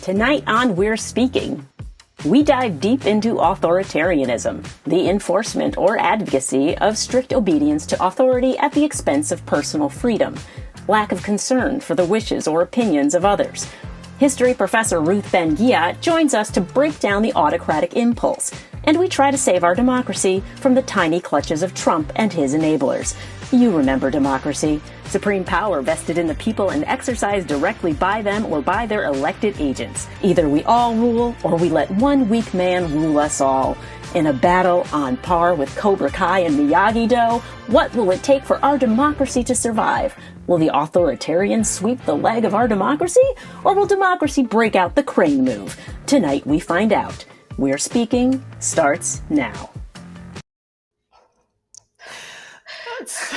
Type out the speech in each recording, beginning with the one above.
Tonight on We're Speaking, we dive deep into authoritarianism, the enforcement or advocacy of strict obedience to authority at the expense of personal freedom, lack of concern for the wishes or opinions of others. History professor Ruth Ben-Ghiat joins us to break down the autocratic impulse, and we try to save our democracy from the tiny clutches of Trump and his enablers. You remember democracy. Supreme power vested in the people and exercised directly by them or by their elected agents. Either we all rule, or we let one weak man rule us all. In a battle on par with Cobra Kai and Miyagi-Do, what will it take for our democracy to survive? Will the authoritarians sweep the leg of our democracy? Or will democracy break out the crane move? Tonight we find out. We're Speaking starts now. That's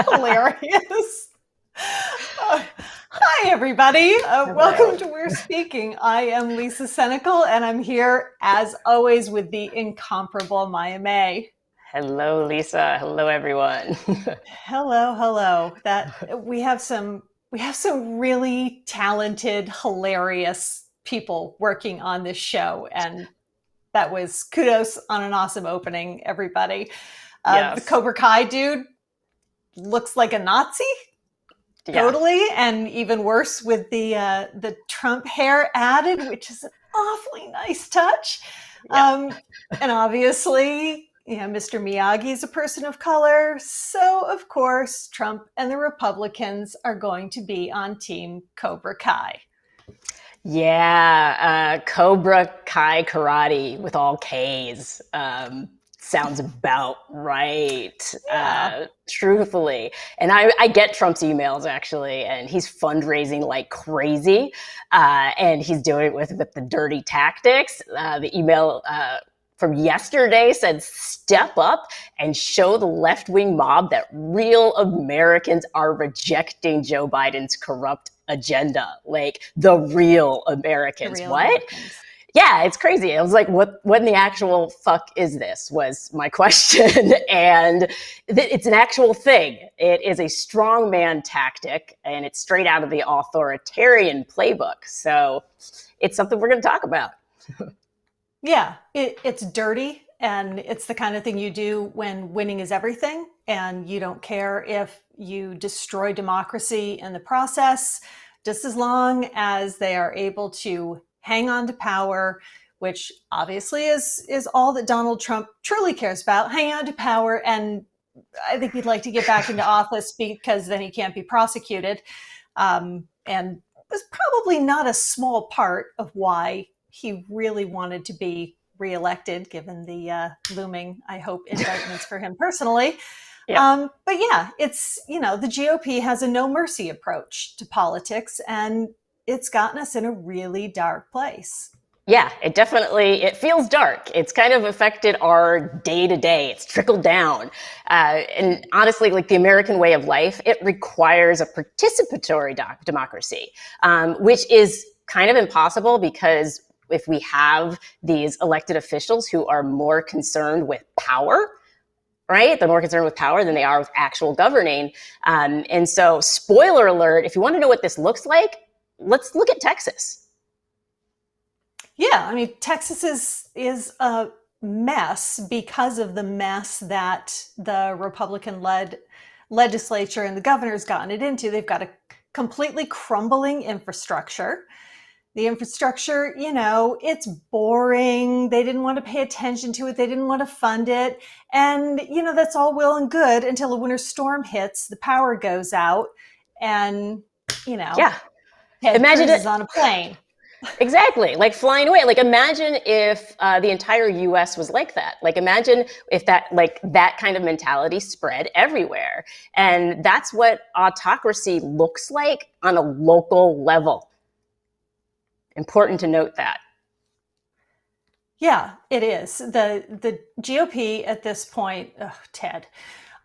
hilarious. Hi, everybody. Welcome to We're Speaking. I am Lisa Senecal, and I'm here, as always, with the incomparable Maya May. Hello, Lisa. Hello, everyone. Hello. We have some really talented, hilarious people working on this show, and that was kudos on an awesome opening, everybody. Yes. The Cobra Kai dude looks like a Nazi. Yeah. Totally. And even worse with the Trump hair added, which is an awfully nice touch. Yeah. And obviously, Mr. Miyagi is a person of color. So, of course, Trump and the Republicans are going to be on Team Cobra Kai. Yeah. Cobra Kai karate with all Ks. Sounds about right, yeah. Truthfully. And I get Trump's emails, actually, and he's fundraising like crazy, and he's doing it with the dirty tactics. The email from yesterday said, step up and show the left-wing mob that real Americans are rejecting Joe Biden's corrupt agenda. Like, the real Americans. What? Americans. Yeah, it's crazy. I was like, what in the actual fuck is this, was my question. And it's an actual thing. It is a strongman tactic, and it's straight out of the authoritarian playbook. So it's something we're going to talk about. Yeah, it's dirty, and it's the kind of thing you do when winning is everything, and you don't care if you destroy democracy in the process, just as long as they are able to hang on to power, which obviously is all that Donald Trump truly cares about, hang on to power. And I think he'd like to get back into office because then he can't be prosecuted. And it was probably not a small part of why he really wanted to be reelected, given the looming, I hope, indictments for him personally. Yeah. But yeah, it's, the GOP has a no mercy approach to politics, and it's gotten us in a really dark place. Yeah, it feels dark. It's kind of affected our day to day. It's trickled down. And honestly, like the American way of life, it requires a participatory democracy, which is kind of impossible because if we have these elected officials who are more concerned with power, right? They're more concerned with power than they are with actual governing. And so, spoiler alert, if you want to know what this looks like, let's look at Texas. Yeah, I mean, Texas is a mess because of the mess that the Republican-led legislature and the governor's gotten it into. They've got a completely crumbling infrastructure. The infrastructure, it's boring. They didn't want to pay attention to it. They didn't want to fund it. And, that's all well and good until a winter storm hits, the power goes out, and, Yeah. Imagine it on a plane. Exactly. Like flying away. Like imagine if the entire US was like that. Like imagine if that kind of mentality spread everywhere. And that's what autocracy looks like on a local level. Important to note that. Yeah, it is. The GOP at this point, Ted,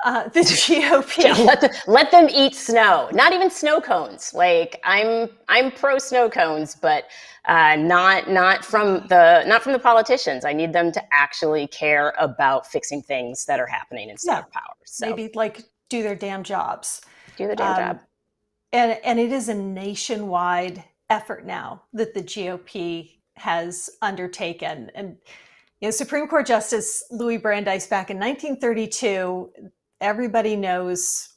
the GOP. Yeah, let them eat snow. Not even snow cones. Like I'm pro snow cones, but not from the politicians. I need them to actually care about fixing things that are happening instead of power. So maybe do their damn jobs. Do their damn job. And it is a nationwide effort now that the GOP has undertaken. And Supreme Court Justice Louis Brandeis back in 1932, everybody knows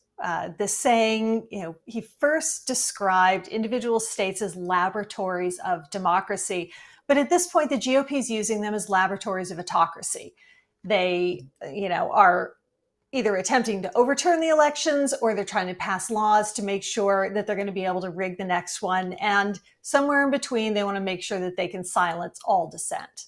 this saying. He first described individual states as laboratories of democracy. But at this point, the GOP is using them as laboratories of autocracy. They, are either attempting to overturn the elections, or they're trying to pass laws to make sure that they're going to be able to rig the next one. And somewhere in between, they want to make sure that they can silence all dissent.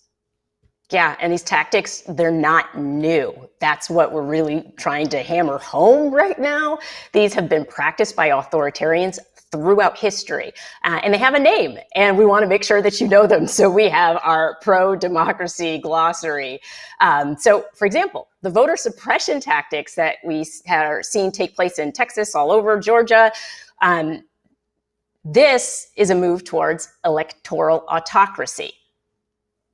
Yeah, and these tactics, they're not new. That's what we're really trying to hammer home right now. These have been practiced by authoritarians throughout history, and they have a name, and we want to make sure that you know them. So we have our pro-democracy glossary. So, for example, the voter suppression tactics that we have seen take place in Texas, all over Georgia, this is a move towards electoral autocracy.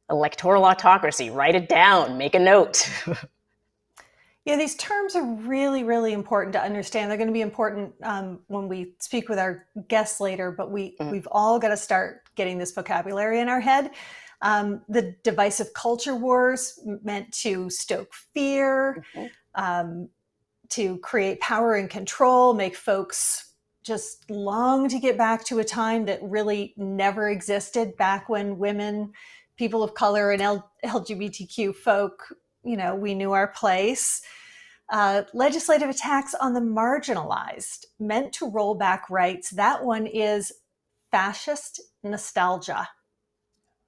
Electoral autocracy, write it down, make a note. Yeah, these terms are really, really important to understand. They're going to be important when we speak with our guests later, but we've all got to start getting this vocabulary in our head. The divisive culture wars meant to stoke fear, to create power and control, make folks just long to get back to a time that really never existed, back when women, people of color, and LGBTQ folk, we knew our place. Legislative attacks on the marginalized, meant to roll back rights. That one is fascist nostalgia.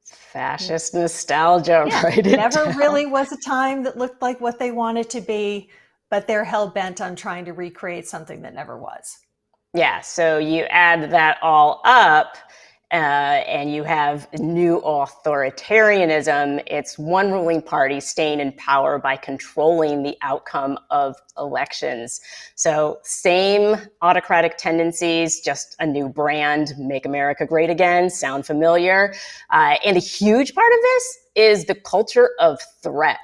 Fascist nostalgia, yeah, right? Never really was a time that looked like what they wanted to be, but they're hell-bent on trying to recreate something that never was. Yeah, so you add that all up, and you have new authoritarianism. It's one ruling party staying in power by controlling the outcome of elections. So same autocratic tendencies, just a new brand, Make America Great Again, sound familiar. And a huge part of this is the culture of threat.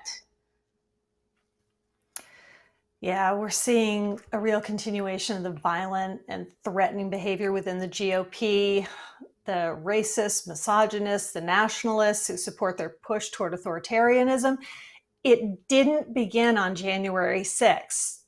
Yeah, we're seeing a real continuation of the violent and threatening behavior within the GOP. The racists, misogynists, the nationalists who support their push toward authoritarianism. It didn't begin on January 6th.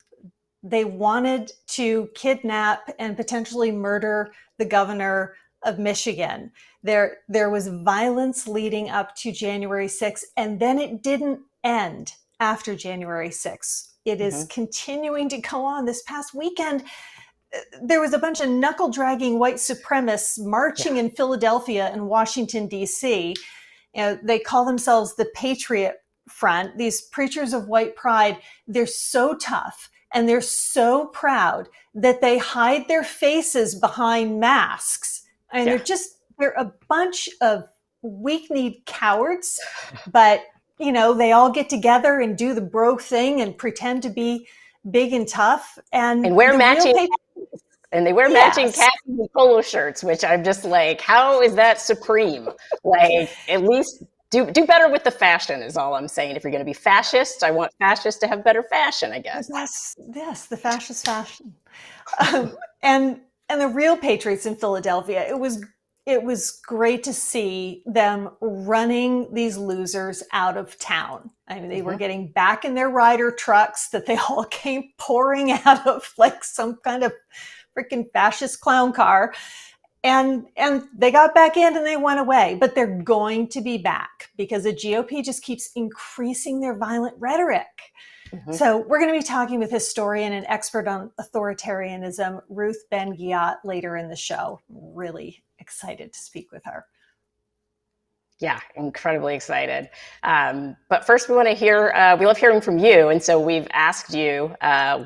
They wanted to kidnap and potentially murder the governor of Michigan. There was violence leading up to January 6th, and then it didn't end after January 6th. It is continuing to go on. This past weekend, there was a bunch of knuckle-dragging white supremacists marching in Philadelphia and Washington, D.C. They call themselves the Patriot Front, these preachers of white pride. They're so tough and they're so proud that they hide their faces behind masks. And they're a bunch of weak-kneed cowards, but they all get together and do the bro thing and pretend to be big and tough and wear matching and they wear matching khakis and polo shirts, which I'm just like, how is that supreme? Like, at least do better with the fashion is all I'm saying. If you're going to be fascist, I want fascists to have better fashion, I guess. Yes, the fascist fashion. And the real patriots in Philadelphia, it was great to see them running these losers out of town. I mean, they were getting back in their rider trucks that they all came pouring out of, like some kind of freaking fascist clown car. And they got back in and they went away, but they're going to be back because the GOP just keeps increasing their violent rhetoric. So we're going to be talking with historian and expert on authoritarianism, Ruth Ben-Ghiat, later in the show. Really excited to speak with her. Yeah, incredibly excited. But first we want to hear, we love hearing from you. And so we've asked you,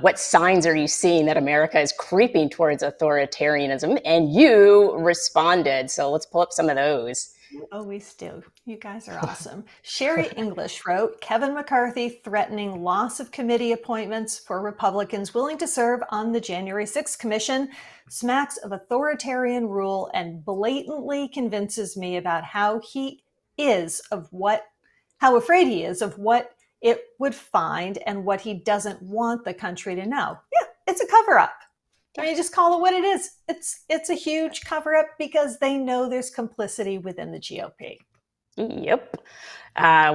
what signs are you seeing that America is creeping towards authoritarianism? And you responded. So let's pull up some of those. Always do. You guys are awesome. Sherry English wrote, Kevin McCarthy threatening loss of committee appointments for Republicans willing to serve on the January 6th commission smacks of authoritarian rule and blatantly convinces me about how afraid he is of what it would find and what he doesn't want the country to know. Yeah, it's a cover-up. I mean, just call it what it is. It's a huge cover-up because they know there's complicity within the GOP. Yep.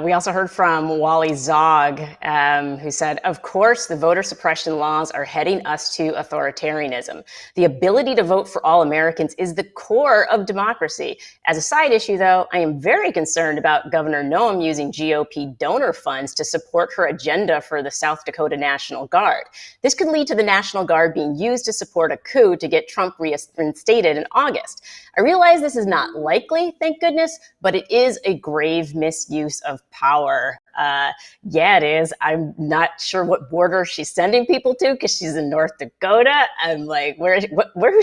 We also heard from Wally Zog, who said, of course, the voter suppression laws are heading us to authoritarianism. The ability to vote for all Americans is the core of democracy. As a side issue, though, I am very concerned about Governor Noem using GOP donor funds to support her agenda for the South Dakota National Guard. This could lead to the National Guard being used to support a coup to get Trump reinstated in August. I realize this is not likely, thank goodness, but it is a grave misuse of power. Yeah, it is. I'm not sure what border she's sending people to because she's in North Dakota. I'm like, where is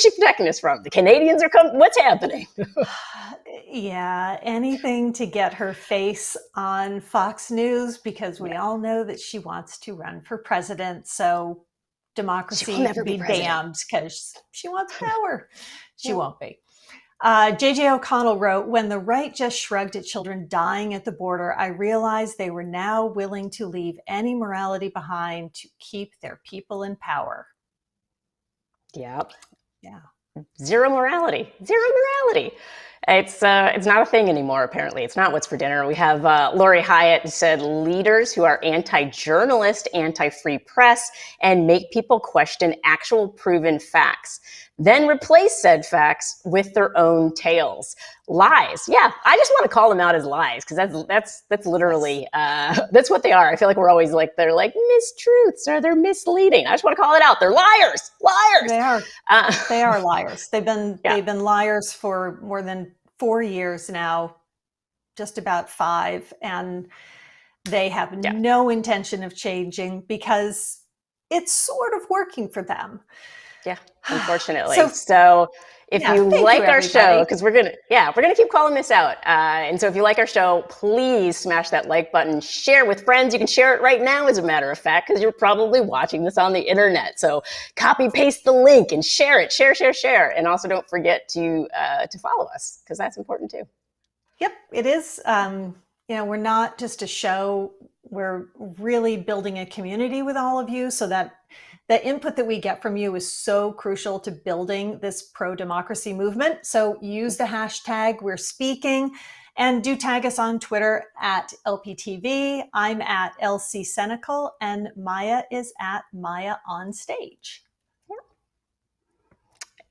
she protecting us from? The Canadians are coming? What's happening? Yeah, anything to get her face on Fox News because we all know that she wants to run for president. So democracy will never be damned because she wants power. She won't be. J.J. O'Connell wrote, when the right just shrugged at children dying at the border, I realized they were now willing to leave any morality behind to keep their people in power. Yep. Yeah. Zero morality. Zero morality. It's not a thing anymore, apparently. It's not what's for dinner. We have Lori Hyatt said leaders who are anti-journalist, anti-free press, and make people question actual proven facts. Then replace said facts with their own tales. Lies. Yeah, I just want to call them out as lies because that's literally that's what they are. I feel like we're always like they're like mistruths or they're misleading. I just want to call it out. They're liars. Liars. They are. They are liars. They've been liars for more than 4 years now, just about 5, and they have no intention of changing because it's sort of working for them. Yeah, unfortunately. So if you like our show, because we're gonna keep calling this out. And so if you like our show, please smash that like button, share with friends. You can share it right now, as a matter of fact, because you're probably watching this on the internet. So copy paste the link and share it, share. And also don't forget to follow us because that's important too. Yep, it is. We're not just a show. We're really building a community with all of you so that the input that we get from you is so crucial to building this pro-democracy movement. So use the hashtag We're Speaking and do tag us on Twitter at LPTV. I'm at LC Senecal and Maya is at Maya on Stage.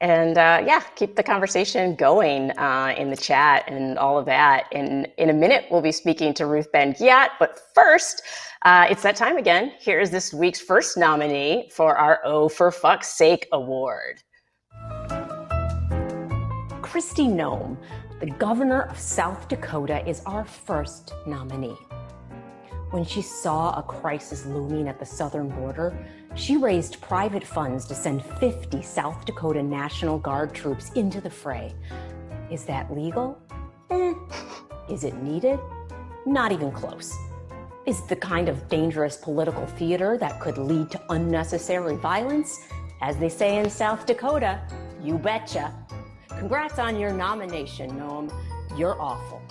And keep the conversation going in the chat and all of that. And in a minute, we'll be speaking to Ruth Ben-Ghiat. But first, it's that time again. Here is this week's first nominee for our Oh, for Fuck's Sake award. Kristi Noem, the governor of South Dakota, is our first nominee. When she saw a crisis looming at the southern border, she raised private funds to send 50 South Dakota National Guard troops into the fray. Is that legal? Is it needed? Not even close. Is it the kind of dangerous political theater that could lead to unnecessary violence? As they say in South Dakota, you betcha. Congrats on your nomination, Noem. You're awful.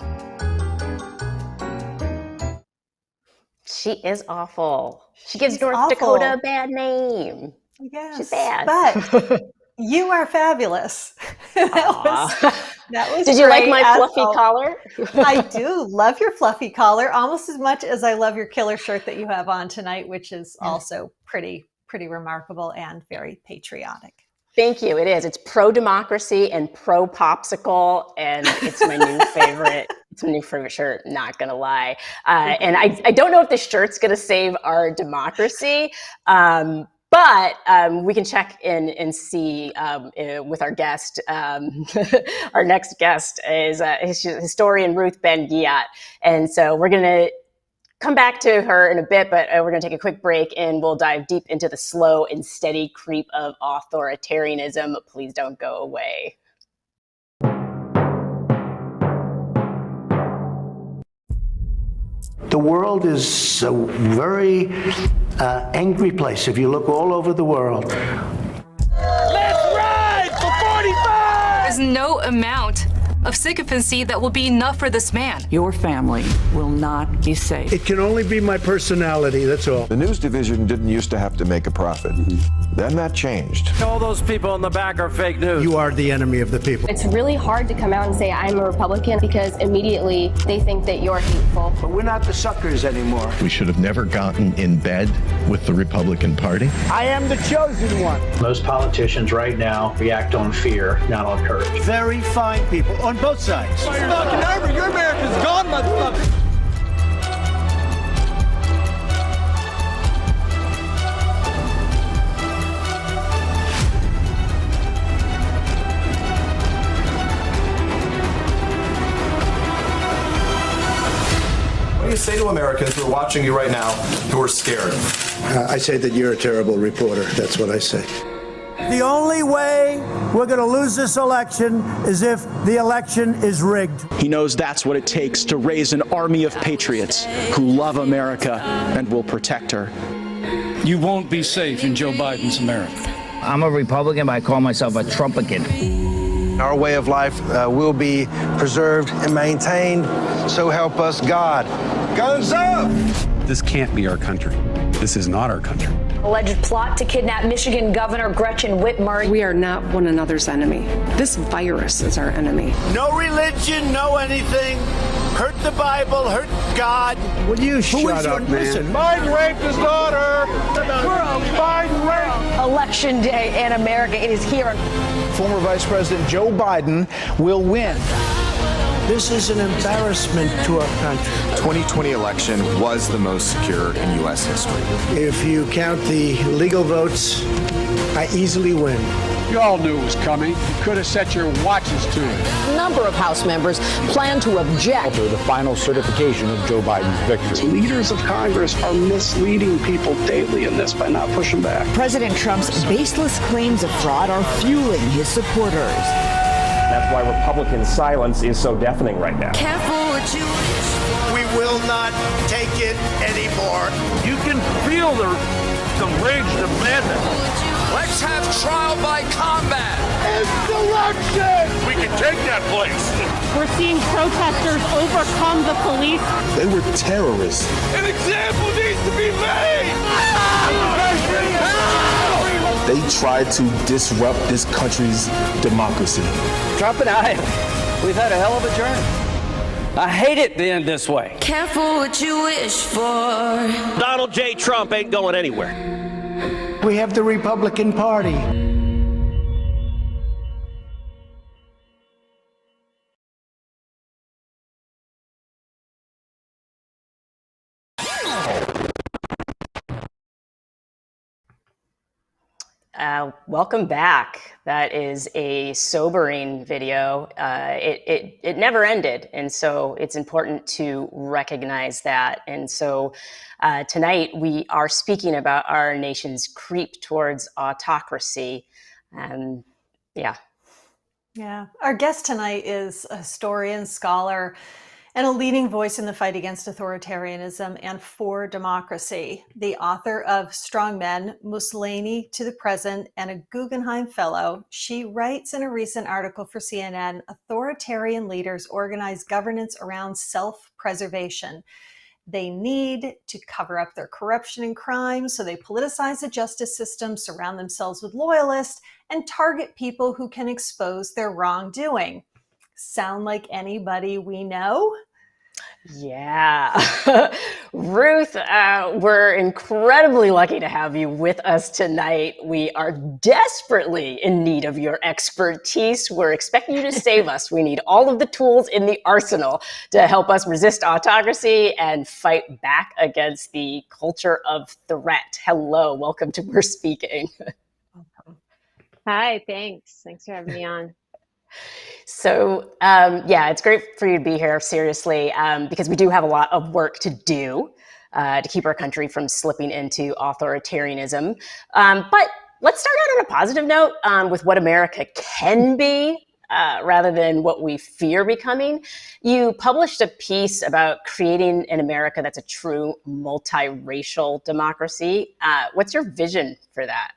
She is awful. She gives North Dakota a bad name. Yes, she's bad. But you are fabulous. That was Did you like my fluffy collar? I do love your fluffy collar almost as much as I love your killer shirt that you have on tonight, which is also pretty remarkable and very patriotic. Thank you. It is. It's pro-democracy and pro-popsicle, and it's my new favorite. It's my new favorite shirt, not going to lie. And I don't know if this shirt's going to save our democracy, but we can check in and see with our guest. Our next guest is historian Ruth Ben-Ghiat. And so we're going to come back to her in a bit, but we're going to take a quick break and we'll dive deep into the slow and steady creep of authoritarianism. Please don't go away. The world is a very angry place if you look all over the world. Let's ride for 45! There's no amount of sycophancy that will be enough for this man. Your family will not be safe. It can only be my personality, that's all. The news division didn't used to have to make a profit. Then that changed. All those people in the back are fake news. You are the enemy of the people. It's really hard to come out and say I'm a Republican because immediately they think that you're hateful. But we're not the suckers anymore. We should have never gotten in bed with the Republican Party. I am the chosen one. Most politicians right now react on fear, not on courage. Very fine people on both sides. Fucking over. Your America's gone, motherfucker. What do you say to Americans who are watching you right now who are scared? I say that you're a terrible reporter. That's what I say. The only way we're going to lose this election is if the election is rigged. He knows that's what it takes to raise an army of patriots who love America and will protect her. You won't be safe in Joe Biden's America. I'm a Republican, but I call myself a Trumpican. Our way of life will be preserved and maintained, so help us God. Guns up! This can't be our country. This is not our country. Alleged plot to kidnap Michigan Governor Gretchen Whitmer. We are not one another's enemy. This virus is our enemy. No religion, no anything. Hurt the Bible, hurt God. Will you shut up, man? Listen, Biden raped his daughter. Biden raped. Election day in America. It is here. Former Vice President Joe Biden will win. This is an embarrassment to our country. 2020 election was the most secure in U.S. history. If you count the legal votes, I easily win. You all knew it was coming. You could have set your watches to it. A number of House members plan to object The final certification of Joe Biden's victory. Leaders of Congress are misleading people daily in this by not pushing back. President Trump's baseless claims of fraud are fueling his supporters. That's why Republican silence is so deafening right now. Careful what you wish for. We will not take it anymore. You can feel the rage, the madness. Let's have trial by combat. Insurrection! We can take that place. We're seeing protesters overcome the police. They were terrorists. An example needs to be made. They tried to disrupt this country's democracy. Trump and I, we've had a hell of a journey. I hate it being this way. Careful what you wish for. Donald J. Trump ain't going anywhere. We have the Republican Party. Welcome back. That is a sobering video. It never ended, and so it's important to recognize that. And so tonight we are speaking about our nation's creep towards autocracy. Yeah. Our guest tonight is a historian, scholar, and a leading voice in the fight against authoritarianism and for democracy. The author of Strong Men, Mussolini to the Present, and a Guggenheim Fellow, she writes in a recent article for CNN, authoritarian leaders organize governance around self-preservation. They need to cover up their corruption and crime, so they politicize the justice system, surround themselves with loyalists, and target people who can expose their wrongdoing. Sound like anybody we know? Yeah. Ruth, we're incredibly lucky to have you with us tonight. We are desperately in need of your expertise. We're expecting you to save us. We need all of the tools in the arsenal to help us resist autocracy and fight back against the culture of threat. Hello, welcome to We're Speaking. Hi, thanks. Thanks for having me on. So, it's great for you to be here, seriously, because we do have a lot of work to do to keep our country from slipping into authoritarianism. But let's start out on a positive note with what America can be rather than what we fear becoming. You published a piece about creating an America that's a true multiracial democracy. What's your vision for that?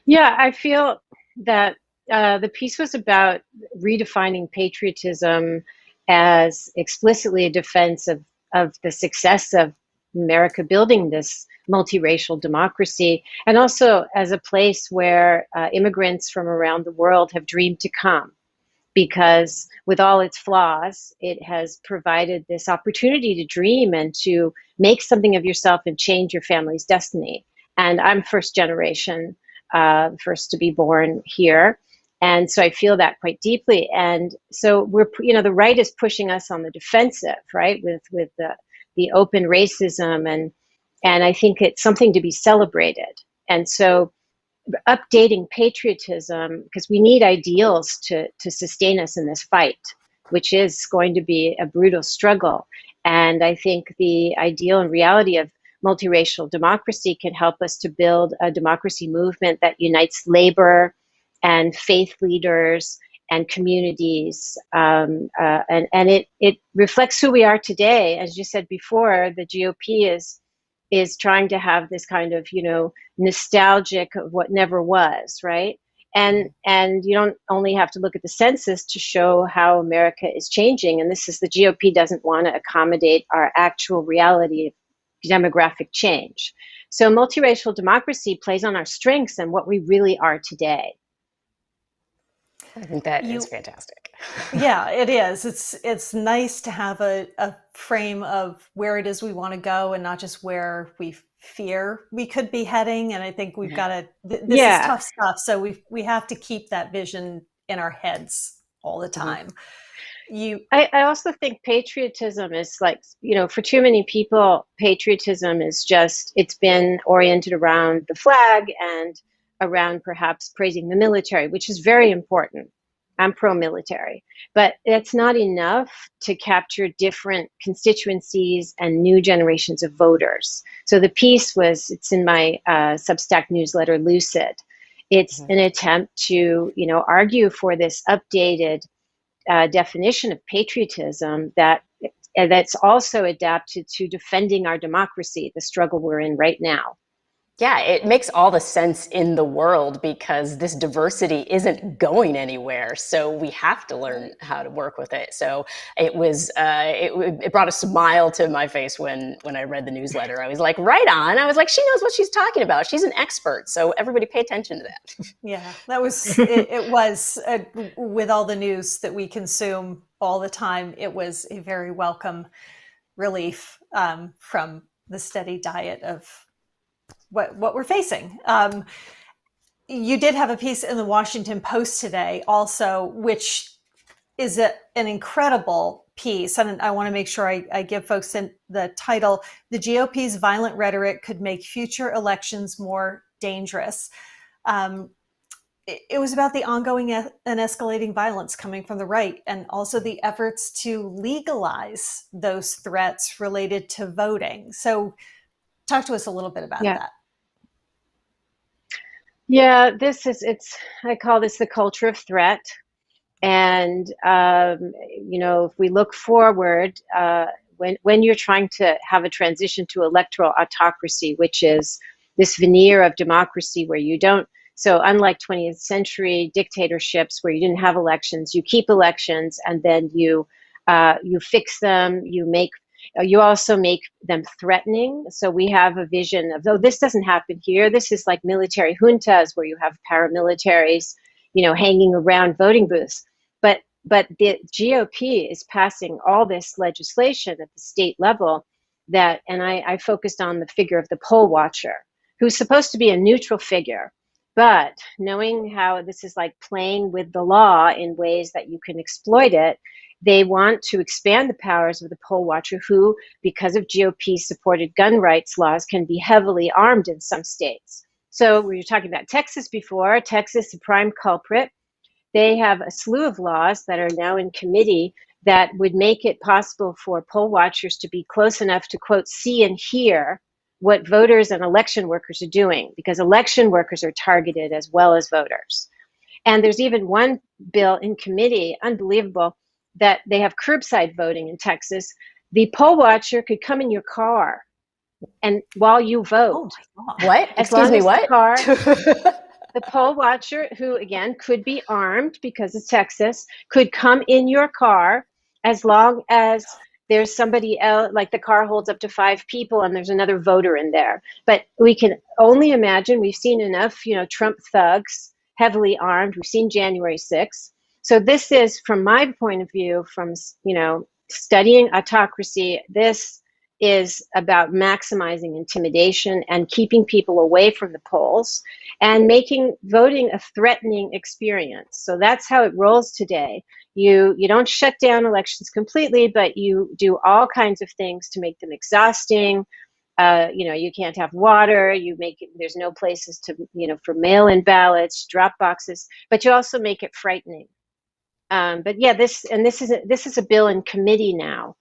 Yeah, I feel that The piece was about redefining patriotism as explicitly a defense of the success of America building this multiracial democracy, and also as a place where immigrants from around the world have dreamed to come. Because with all its flaws, it has provided this opportunity to dream and to make something of yourself and change your family's destiny. And I'm first generation, first to be born here. And so I feel that quite deeply. And so the right is pushing us on the defensive, right, with the open racism. And I think it's something to be celebrated. And so updating patriotism, because we need ideals to sustain us in this fight, which is going to be a brutal struggle. And I think the ideal and reality of multiracial democracy can help us to build a democracy movement that unites labor and faith leaders and communities. And it reflects who we are today. As you said before, the GOP is trying to have this kind of, nostalgic of what never was, right? And you don't only have to look at the census to show how America is changing. And this is the GOP doesn't want to accommodate our actual reality of demographic change. So multiracial democracy plays on our strengths and what we really are today. I think that is fantastic. Yeah, it is. It's nice to have a frame of where it is we want to go and not just where we fear we could be heading. And I think we've got to, this is tough stuff. So we have to keep that vision in our heads all the time. I also think patriotism is like, for too many people, patriotism is just, it's been oriented around the flag and around perhaps praising the military, which is very important. I'm pro-military, but it's not enough to capture different constituencies and new generations of voters. So the piece it's in my Substack newsletter, Lucid. It's an attempt to, argue for this updated definition of patriotism that's also adapted to defending our democracy, the struggle we're in right now. Yeah, it makes all the sense in the world because this diversity isn't going anywhere. So we have to learn how to work with it. So it was, it brought a smile to my face when I read the newsletter. I was like, right on. I was like, she knows what she's talking about. She's an expert. So everybody pay attention to that. Yeah, that was, it was with all the news that we consume all the time, it was a very welcome relief from the steady diet of what we're facing. You did have a piece in the Washington Post today also, which is an incredible piece. And I want to make sure I give folks the title. The GOP's violent rhetoric could make future elections more dangerous. It was about the ongoing and escalating violence coming from the right, and also the efforts to legalize those threats related to voting. So talk to us a little bit about that. Yeah, I call this the culture of threat. And, if we look forward, when you're trying to have a transition to electoral autocracy, which is this veneer of democracy where you don't, so unlike 20th century dictatorships where you didn't have elections, you keep elections and then you fix them, you also make them threatening. So we have a vision of, this doesn't happen here. This is like military juntas where you have paramilitaries, hanging around voting booths. But the GOP is passing all this legislation at the state level and I focused on the figure of the poll watcher, who's supposed to be a neutral figure. But knowing how this is like playing with the law in ways that you can exploit it, they want to expand the powers of the poll watcher who, because of GOP-supported gun rights laws, can be heavily armed in some states. So we were talking about Texas before. Texas, the prime culprit. They have a slew of laws that are now in committee that would make it possible for poll watchers to be close enough to, quote, see and hear what voters and election workers are doing, because election workers are targeted as well as voters. And there's even one bill in committee, unbelievable, that they have curbside voting in Texas. The poll watcher could come in your car and while you vote. What? Excuse me, what? The poll watcher, who again could be armed because it's Texas, could come in your car as long as there's somebody else, like the car holds up to 5 people and there's another voter in there. But we can only imagine, we've seen enough, Trump thugs, heavily armed. We've seen January 6th. So this is, from my point of view, from, studying autocracy, this is about maximizing intimidation and keeping people away from the polls and making voting a threatening experience. So that's how it rolls today. You don't shut down elections completely, but you do all kinds of things to make them exhausting. You can't have water. There's no places to, for mail-in ballots, drop boxes, but you also make it frightening. But yeah, this is a bill in committee now.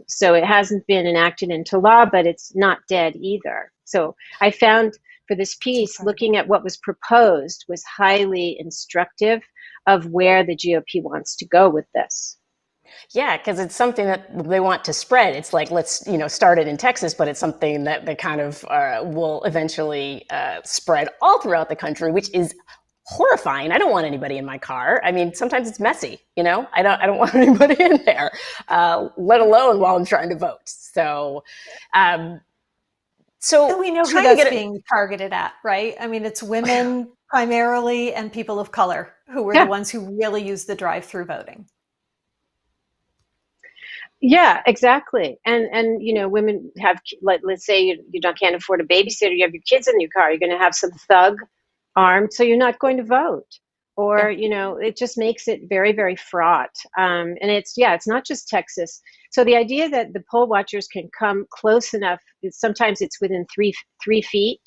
So it hasn't been enacted into law, but it's not dead either. So I found for this piece, looking at what was proposed was highly instructive of where the GOP wants to go with this. Yeah, because it's something that they want to spread. It's like, let's, start it in Texas, but it's something that they kind of will eventually spread all throughout the country, which is horrifying. I don't want anybody in my car. I mean, sometimes it's messy, I don't want anybody in there, let alone while I'm trying to vote. So and we know who that's being targeted at, right? I mean, it's women primarily and people of color who are the ones who really use the drive-through voting. Yeah, exactly. And women have, like, let's say you can't afford a babysitter, you have your kids in your car, you're going to have some thug armed, so you're not going to vote. Or, it just makes it very, very fraught. And it's not just Texas. So the idea that the poll watchers can come close enough, sometimes it's within 3 feet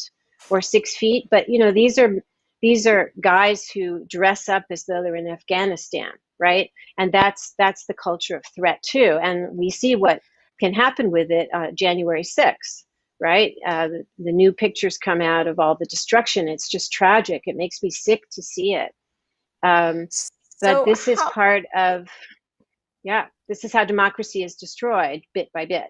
or 6 feet, but these are guys who dress up as though they're in Afghanistan, right? And that's the culture of threat too. And we see what can happen with it January 6th. Right? The new pictures come out of all the destruction. It's just tragic. It makes me sick to see it. But this is part of, this is how democracy is destroyed bit by bit.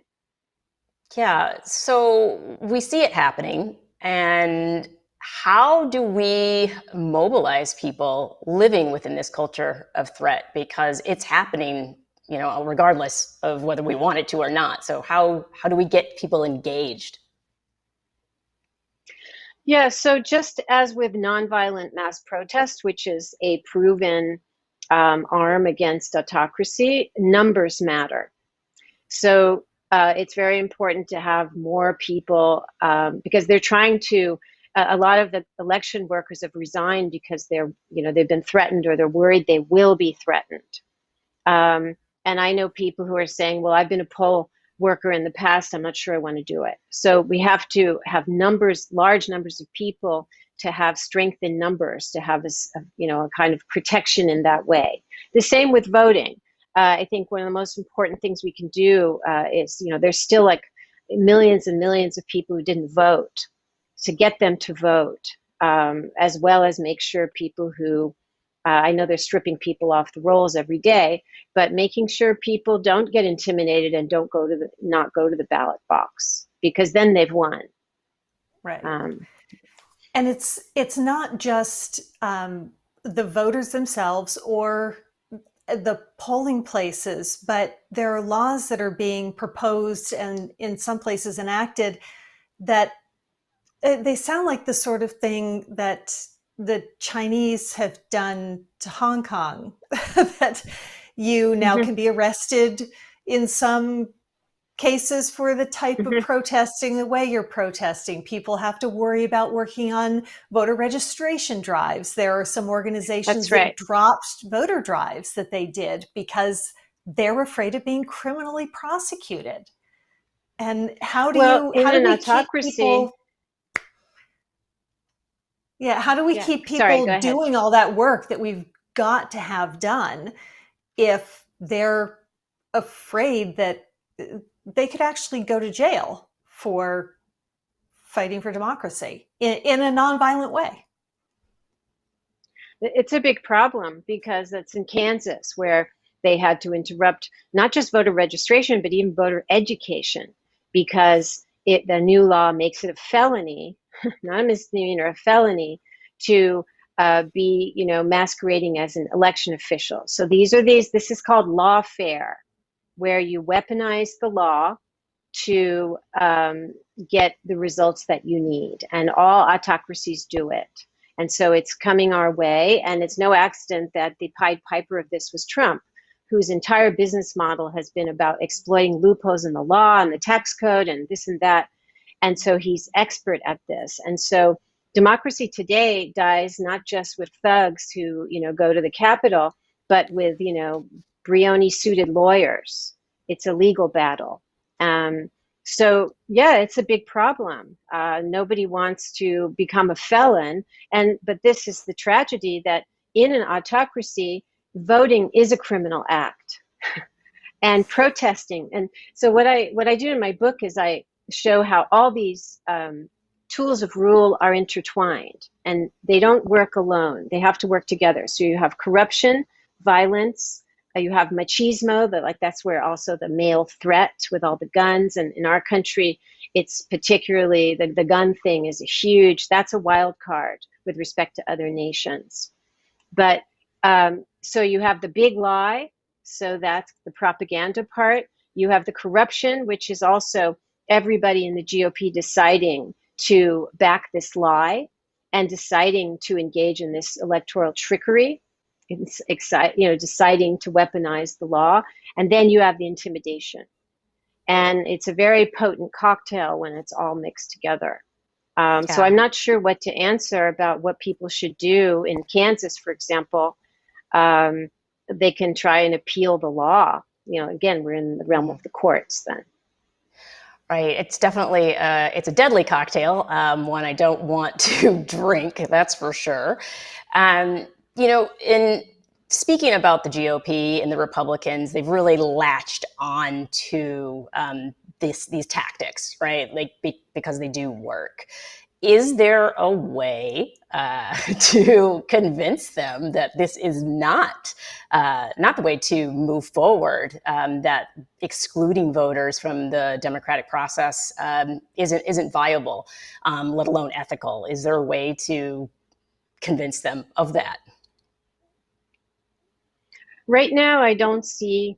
Yeah. So we see it happening. And how do we mobilize people living within this culture of threat? Because it's happening, regardless of whether we want it to or not. So how do we get people engaged? Yeah, so just as with nonviolent mass protest, which is a proven arm against autocracy, numbers matter. So it's very important to have more people because they're trying to. A lot of the election workers have resigned because they've been threatened or they're worried they will be threatened. And I know people who are saying, "Well, I've been a poll worker in the past, I'm not sure I want to do it." So we have to have large numbers of people to have strength in numbers, to have a kind of protection in that way. The same with voting. I think one of the most important things we can do is, there's still like millions and millions of people who didn't vote, to get them to vote, as well as make sure people who, I know they're stripping people off the rolls every day, but making sure people don't get intimidated and don't not go to the ballot box, because then they've won. Right. And it's not just the voters themselves or the polling places, but there are laws that are being proposed and in some places enacted that they sound like the sort of thing that the Chinese have done to Hong Kong, that you now can be arrested in some cases for the type of protesting, the way you're protesting. People have to worry about working on voter registration drives. There are some organizations that dropped voter drives that they did because they're afraid of being criminally prosecuted. And how do we keep people? Yeah, how do we keep people doing all that work that we've got to have done if they're afraid that they could actually go to jail for fighting for democracy in a nonviolent way? It's a big problem because that's in Kansas, where they had to interrupt not just voter registration, but even voter education, because the new law makes it a felony, not a misdemeanor, a felony, to be, masquerading as an election official. So this is called lawfare, where you weaponize the law to get the results that you need. And all autocracies do it. And so it's coming our way. And it's no accident that the Pied Piper of this was Trump, whose entire business model has been about exploiting loopholes in the law and the tax code and this and that. And so he's expert at this. And so democracy today dies not just with thugs who, go to the Capitol, but with, Brioni-suited lawyers. It's a legal battle. So yeah, it's a big problem. Nobody wants to become a felon. But this is the tragedy, that in an autocracy, voting is a criminal act and protesting. And so what I do in my book is I show how all these tools of rule are intertwined, and they don't work alone. They have to work together. So you have corruption, violence, you have machismo, that's where also the male threat with all the guns. And in our country, it's particularly the gun thing is that's a wild card with respect to other nations. But so you have the big lie, so that's the propaganda part. You have the corruption, which is also everybody in the GOP deciding to back this lie and deciding to engage in this electoral trickery, deciding to weaponize the law. And then you have the intimidation. And it's a very potent cocktail when it's all mixed together. So I'm not sure what to answer about what people should do. In Kansas, for example, they can try and appeal the law. Again, we're in the realm of the courts then. Right. It's definitely, it's a deadly cocktail, one I don't want to drink, that's for sure. In speaking about the GOP and the Republicans, they've really latched on to these tactics, right? Because they do work. Is there a way to convince them that this is not the way to move forward? That excluding voters from the democratic process isn't viable, let alone ethical? Is there a way to convince them of that? Right now, I don't see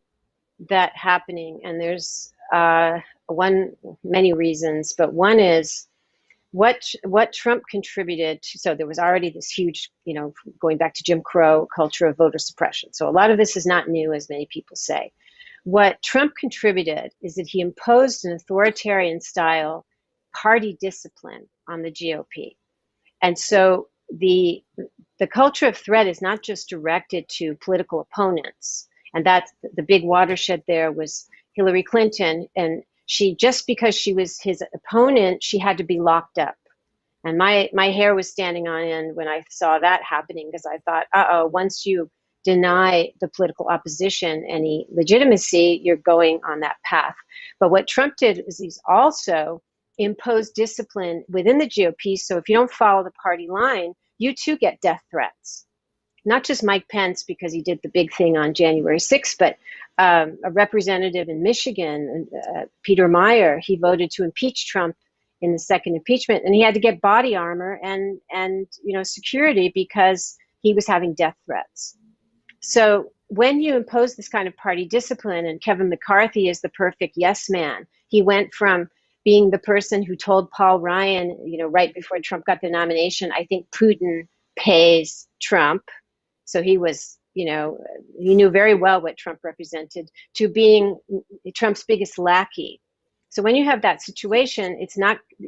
that happening, and there's many reasons, but one is what Trump contributed to. So there was already this huge, going back to Jim Crow culture of voter suppression. So a lot of this is not new, as many people say. What Trump contributed is that he imposed an authoritarian style party discipline on the GOP. And so the culture of threat is not just directed to political opponents. And that's the big watershed there was Hillary Clinton. And just because she was his opponent, she had to be locked up. And my hair was standing on end when I saw that happening, because I thought, once you deny the political opposition any legitimacy, you're going on that path. But what Trump did is he's also imposed discipline within the GOP. So if you don't follow the party line, you too get death threats. Not just Mike Pence, because he did the big thing on January 6th, but a representative in Michigan, Peter Meyer, he voted to impeach Trump in the second impeachment, and he had to get body armor and security because he was having death threats. So when you impose this kind of party discipline, and Kevin McCarthy is the perfect yes man, he went from being the person who told Paul Ryan, right before Trump got the nomination, I think Putin pays Trump. So he was, he knew very well what Trump represented, to being Trump's biggest lackey. So when you have that situation,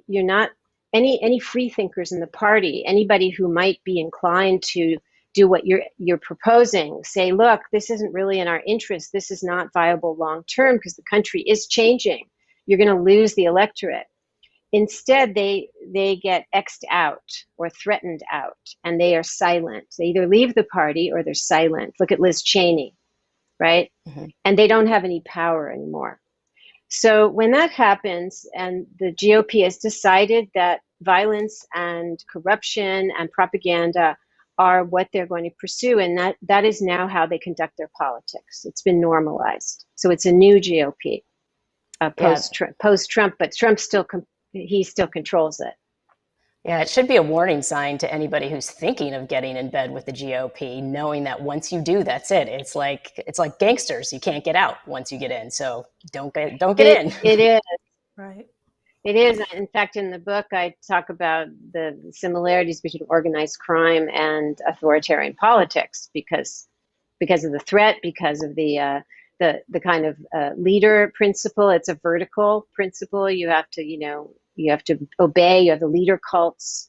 you're not any free thinkers in the party, anybody who might be inclined to do what you're proposing, say, look, this isn't really in our interest. This is not viable long term because the country is changing. You're going to lose the electorate. Instead, they get X'd out or threatened out, and they are silent. They either leave the party or they're silent. Look at Liz Cheney, right? Mm-hmm. And they don't have any power anymore. So when that happens, and the GOP has decided that violence and corruption and propaganda are what they're going to pursue, and that is now how they conduct their politics. It's been normalized. So it's a new GOP post-Trump, but Trump still controls it. Yeah, it should be a warning sign to anybody who's thinking of getting in bed with the GOP, knowing that once you do, that's it. It's like gangsters. You can't get out once you get in. So don't get in. It is. Right. It is. In fact, in the book, I talk about the similarities between organized crime and authoritarian politics because of the threat, because of the kind of leader principle. It's a vertical principle. You have to obey. You have the leader cults.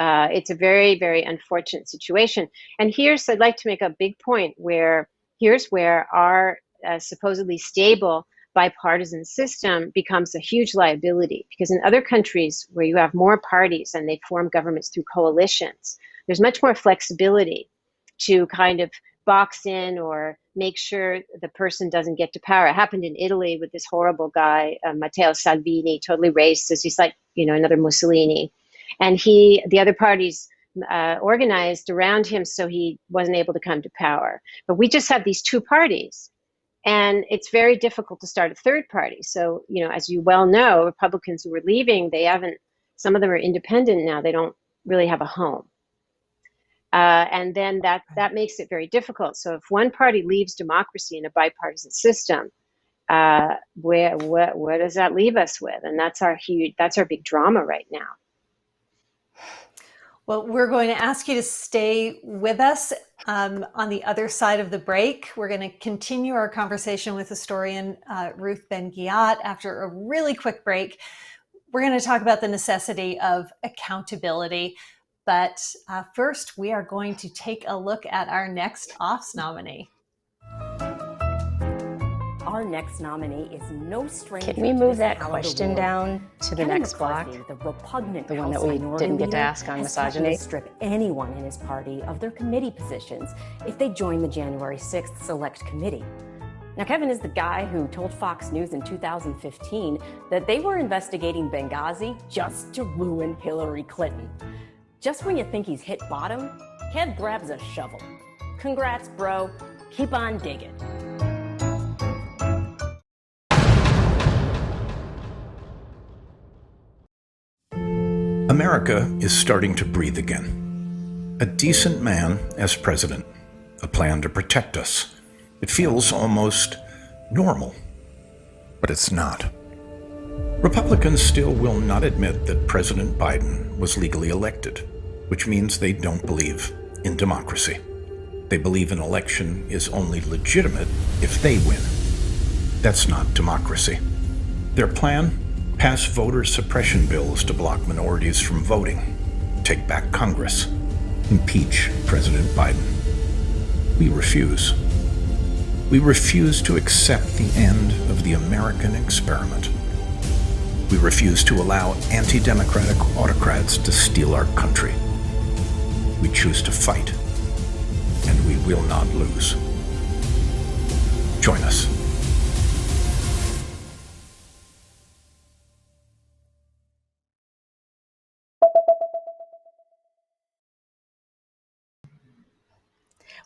It's a very, very unfortunate situation. And I'd like to make a big point here's where our supposedly stable bipartisan system becomes a huge liability, because in other countries where you have more parties and they form governments through coalitions, there's much more flexibility to kind of box in or make sure the person doesn't get to power. It happened in Italy with this horrible guy, Matteo Salvini, totally racist. He's like, another Mussolini. And the other parties organized around him so he wasn't able to come to power. But we just have these two parties. And it's very difficult to start a third party. So, as you well know, Republicans who were leaving, some of them are independent now. They don't really have a home. And then that makes it very difficult. So if one party leaves democracy in a bipartisan system, where does that leave us with? And that's our big drama right now. Well, we're going to ask you to stay with us on the other side of the break. We're going to continue our conversation with historian Ruth Ben-Ghiat after a really quick break. We're going to talk about the necessity of accountability. But first, we are going to take a look at our next OFFS nominee. Our next nominee is no stranger. Can we move that question down to the next block? The repugnant, the one that we didn't get to ask on misogyny. To strip anyone in his party of their committee positions if they join the January 6th Select Committee. Now, Kevin is the guy who told Fox News in 2015 that they were investigating Benghazi just to ruin Hillary Clinton. Just when you think he's hit bottom, Kev grabs a shovel. Congrats, bro. Keep on digging. America is starting to breathe again. A decent man as president, a plan to protect us. It feels almost normal, but it's not. Republicans still will not admit that President Biden was legally elected, which means they don't believe in democracy. They believe an election is only legitimate if they win. That's not democracy. Their plan? Pass voter suppression bills to block minorities from voting, take back Congress, impeach President Biden. We refuse. We refuse to accept the end of the American experiment. We refuse to allow anti-democratic autocrats to steal our country. We choose to fight, and we will not lose. Join us.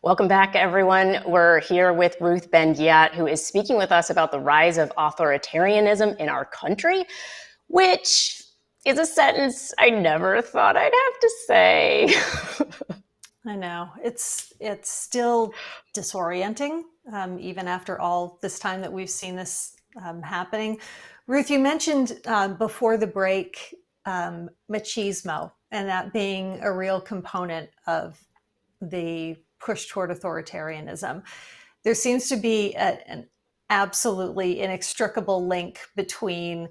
Welcome back, everyone. We're here with Ruth Ben-Ghiat, who is speaking with us about the rise of authoritarianism in our country, which is a sentence I never thought I'd have to say. I know. It's still disorienting, even after all this time that we've seen this happening. Ruth, you mentioned before the break machismo, and that being a real component of the push toward authoritarianism. There seems to be an absolutely inextricable link between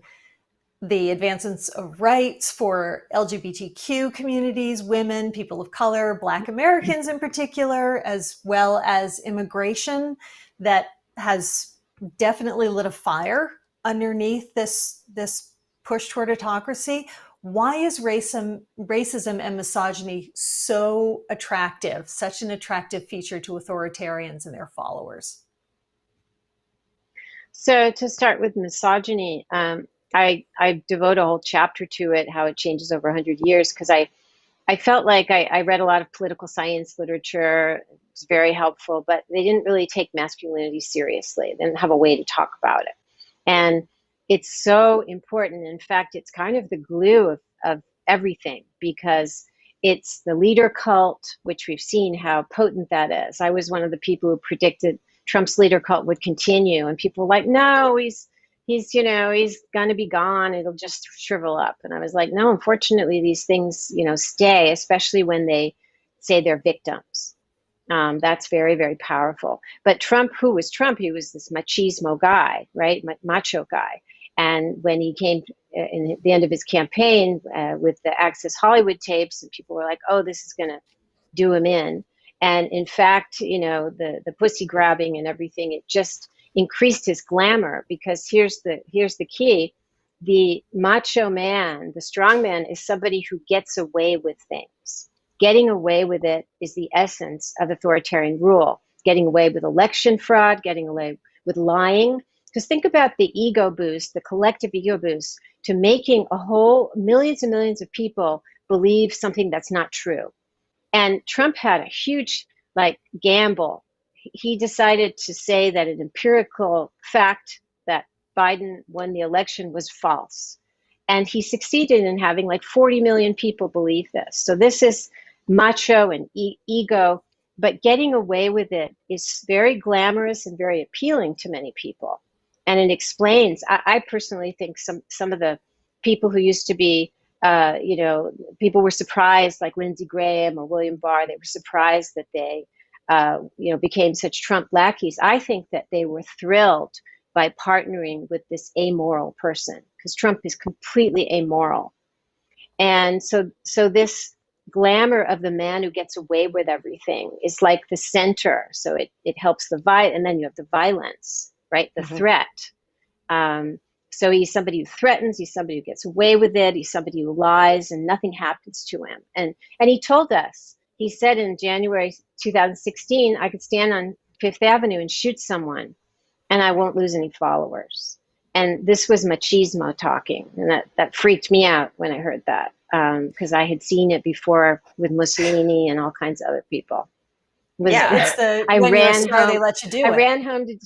the advancements of rights for LGBTQ communities, women, people of color, Black Americans in particular, as well as immigration that has definitely lit a fire underneath this push toward autocracy. Why is racism and misogyny so attractive, such an attractive feature to authoritarians and their followers? So to start with misogyny, I devote a whole chapter to it, how it changes over 100 years, because I felt like I read a lot of political science literature. It was very helpful, but they didn't really take masculinity seriously. They didn't have a way to talk about it. And it's so important. In fact, it's kind of the glue of everything because it's the leader cult, which we've seen how potent that is. I was one of the people who predicted Trump's leader cult would continue, and people were like, no, he's going to be gone. It'll just shrivel up. And I was like, no, unfortunately, these things, stay, especially when they say they're victims. That's very, very powerful. But Trump, who was Trump? He was this machismo guy, right? Macho guy. And when he came in the end of his campaign with the Access Hollywood tapes, and people were like, oh, this is going to do him in. And in fact, the pussy grabbing and everything, it just increased his glamour, because here's the key. The macho man, the strong man, is somebody who gets away with things. Getting away with it is the essence of authoritarian rule. Getting away with election fraud, getting away with lying. Because think about the ego boost, the collective ego boost, to making a whole millions and millions of people believe something that's not true. And Trump had a huge gamble. He decided to say that an empirical fact that Biden won the election was false. And he succeeded in having 40 million people believe this. So this is macho and ego, but getting away with it is very glamorous and very appealing to many people. And it explains, I personally think some of the people who used to be, people were surprised, like Lindsey Graham or William Barr, they were surprised that they, became such Trump lackeys. I think that they were thrilled by partnering with this amoral person, because Trump is completely amoral. And so this glamour of the man who gets away with everything is like the center. So it helps and then you have the violence, right? The threat. So he's somebody who threatens, he's somebody who gets away with it, he's somebody who lies and nothing happens to him. And he told us, he said in January 2016, I could stand on Fifth Avenue and shoot someone and I won't lose any followers. And this was machismo talking. And that freaked me out when I heard that, because I had seen it before with Mussolini and all kinds of other people. It's when you're a star, they let you do it. I ran home to,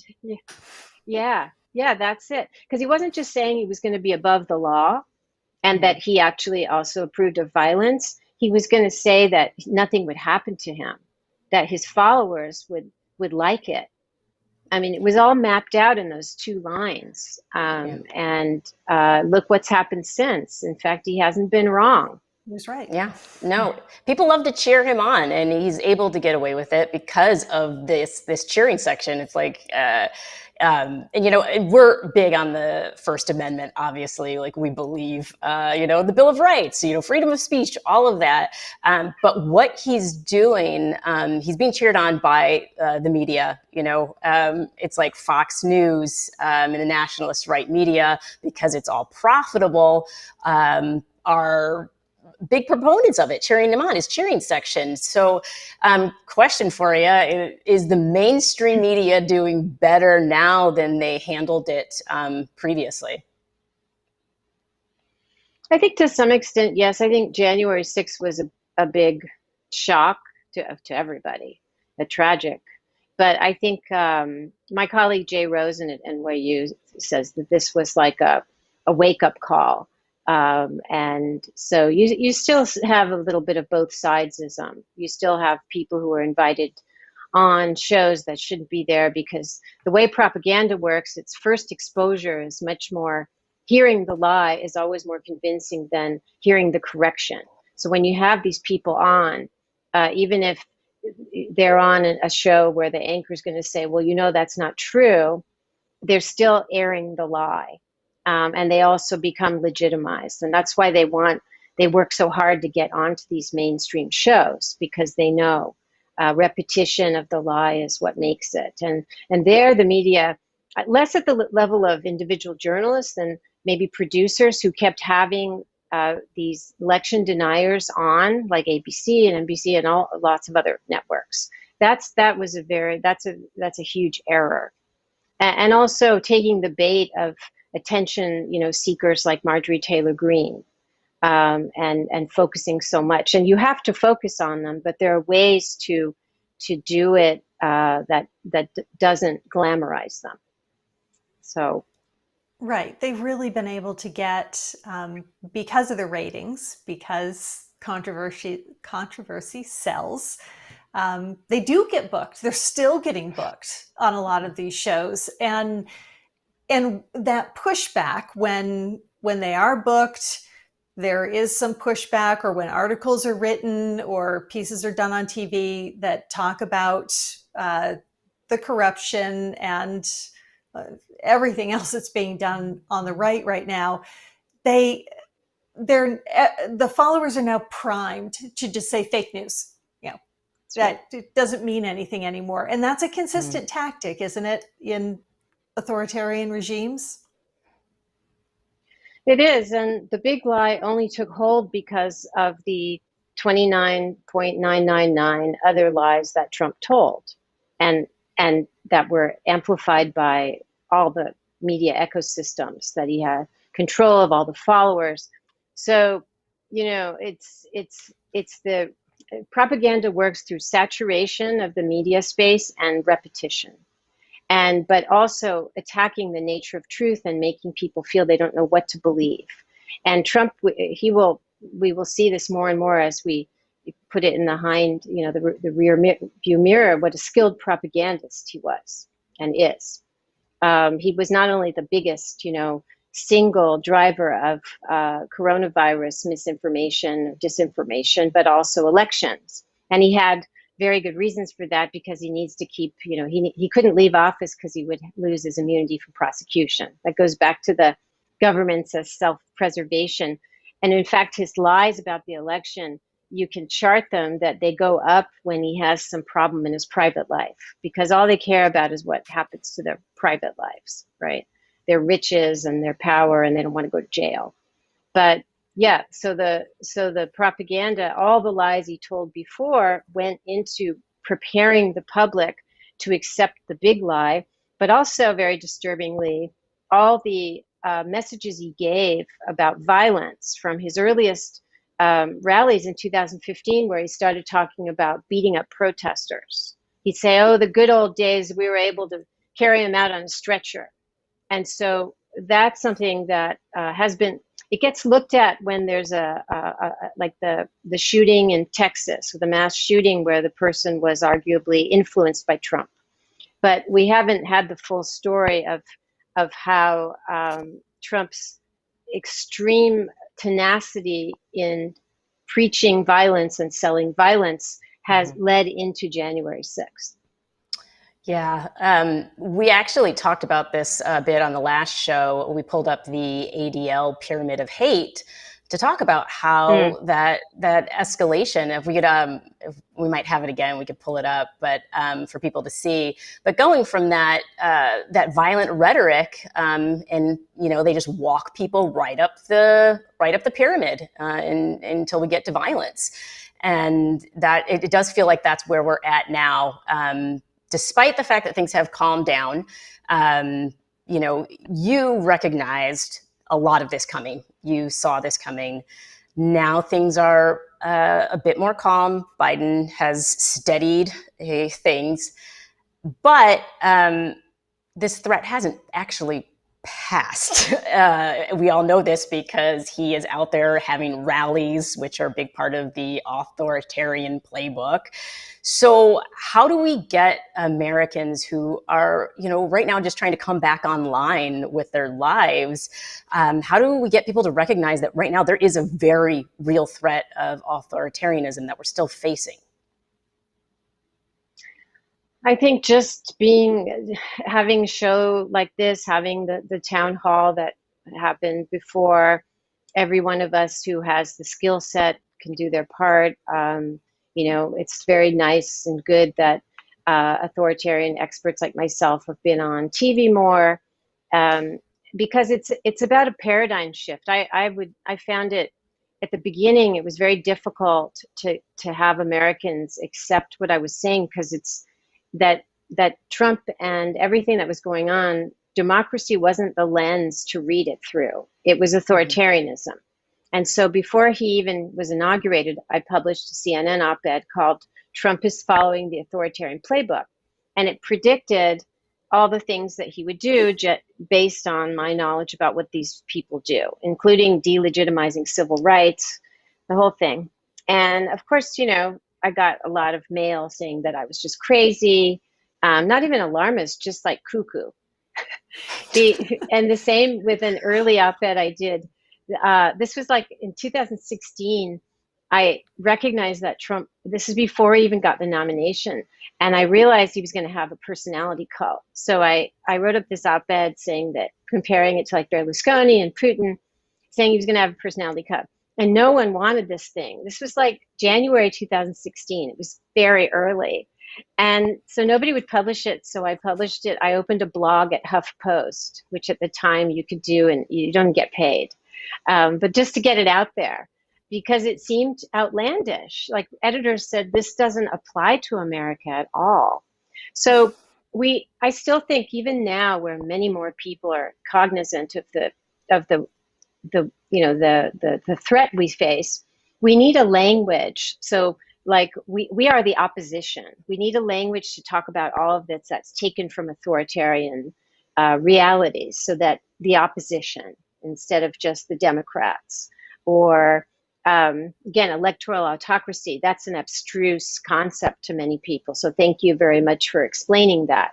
yeah, that's it. Because he wasn't just saying he was going to be above the law and that he actually also approved of violence. He was going to say that nothing would happen to him, that his followers would like it. I mean, it was all mapped out in those two lines. And look what's happened since. In fact, he hasn't been wrong. He was right. Yeah. No, people love to cheer him on, and he's able to get away with it because of this cheering section. It's like, and we're big on the First Amendment, obviously, we believe, the Bill of Rights, freedom of speech, all of that. But what he's doing, he's being cheered on by the media, it's like Fox News and the nationalist right media, because it's all profitable, are big proponents of it, cheering them on, his cheering section. So question for you, is the mainstream media doing better now than they handled it previously? I think to some extent, yes. I think January 6th was a big shock to everybody, a tragic. But I think my colleague Jay Rosen at NYU says that this was like a wake-up call. And so you still have a little bit of both sidesism. You still have people who are invited on shows that shouldn't be there, because the way propaganda works, its first exposure is much more, hearing the lie is always more convincing than hearing the correction. So when you have these people on, even if they're on a show where the anchor is going to say, well, that's not true, they're still airing the lie. And they also become legitimized. And that's why they work so hard to get onto these mainstream shows, because they know repetition of the lie is what makes it. And there, the media, less at the level of individual journalists than maybe producers who kept having these election deniers on, like ABC and NBC and lots of other networks. That's a huge error. And also taking the bait of attention, seekers like Marjorie Taylor Greene, and focusing so much. And you have to focus on them, but there are ways to do it that doesn't glamorize them. So, Right. They've really been able to get, because of the ratings, because controversy sells. They do get booked. They're still getting booked on a lot of these shows, and that pushback when they are booked, there is some pushback, or when articles are written or pieces are done on TV that talk about the corruption and everything else that's being done on the right now. The followers are now primed to just say fake news. That it doesn't mean anything anymore, and that's a consistent tactic, isn't it, in authoritarian regimes? It is, and the big lie only took hold because of the 29.999 other lies that Trump told, and that were amplified by all the media ecosystems that he had control of, all the followers. So, it's the propaganda works through saturation of the media space and repetition. But also attacking the nature of truth and making people feel they don't know what to believe. And Trump, we will see this more and more as we put it in the rear view mirror, what a skilled propagandist he was and is. He was not only the biggest, single driver of coronavirus misinformation, disinformation, but also elections. And he had very good reasons for that, because he needs to keep, he couldn't leave office because he would lose his immunity from prosecution. That goes back to the government's self-preservation. And in fact, his lies about the election, you can chart them that they go up when he has some problem in his private life, because all they care about is what happens to their private lives, right? Their riches and their power, and they don't want to go to jail. But yeah, so the propaganda, all the lies he told before went into preparing the public to accept the big lie, but also, very disturbingly, all the messages he gave about violence from his earliest rallies in 2015, where he started talking about beating up protesters. He'd say, oh, the good old days, we were able to carry him out on a stretcher. And so that's something that it gets looked at when there's like the shooting in Texas, the mass shooting where the person was arguably influenced by Trump. But we haven't had the full story of how Trump's extreme tenacity in preaching violence and selling violence has led into January 6th. Yeah, we actually talked about this a bit on the last show. We pulled up the ADL Pyramid of Hate to talk about how that escalation, if we could, if we might have it again, we could pull it up, but for people to see. But going from that violent rhetoric, and they just walk people right up the pyramid until we get to violence, and that it does feel like that's where we're at now. Despite the fact that things have calmed down, you recognized a lot of this coming. You saw this coming. Now things are a bit more calm. Biden has steadied things, but this threat hasn't actually passed. We all know this because he is out there having rallies, which are a big part of the authoritarian playbook. So how do we get Americans who are, right now just trying to come back online with their lives? How do we get people to recognize that right now there is a very real threat of authoritarianism that we're still facing? I think just having a show like this, having the town hall that happened before, every one of us who has the skill set can do their part. It's very nice and good that authoritarian experts like myself have been on TV more, because it's about a paradigm shift. I found it at the beginning, it was very difficult to have Americans accept what I was saying, because it's that Trump and everything that was going on, democracy wasn't the lens to read it through. It was authoritarianism. And so before he even was inaugurated, I published a CNN op-ed called "Trump is Following the Authoritarian Playbook." And it predicted all the things that he would do based on my knowledge about what these people do, including delegitimizing civil rights, the whole thing. And of course, I got a lot of mail saying that I was just crazy, not even alarmist, just like cuckoo. And the same with an early op-ed I did. This was like in 2016. I recognized that Trump, this is before he even got the nomination, and I realized he was going to have a personality cult. So I wrote up this op-ed saying that, comparing it to like Berlusconi and Putin, saying he was going to have a personality cult. And no one wanted this thing. This was like January 2016. It was very early. And so nobody would publish it. So I published it. I opened a blog at HuffPost, which at the time you could do, and you don't get paid. But just to get it out there, because it seemed outlandish. Like editors said, this doesn't apply to America at all. So I still think even now, where many more people are cognizant of the threat we face, we need a language. So like we are the opposition. We need a language to talk about all of this that's taken from authoritarian realities, so that the opposition, instead of just the Democrats, or again, electoral autocracy, that's an abstruse concept to many people. So thank you very much for explaining that,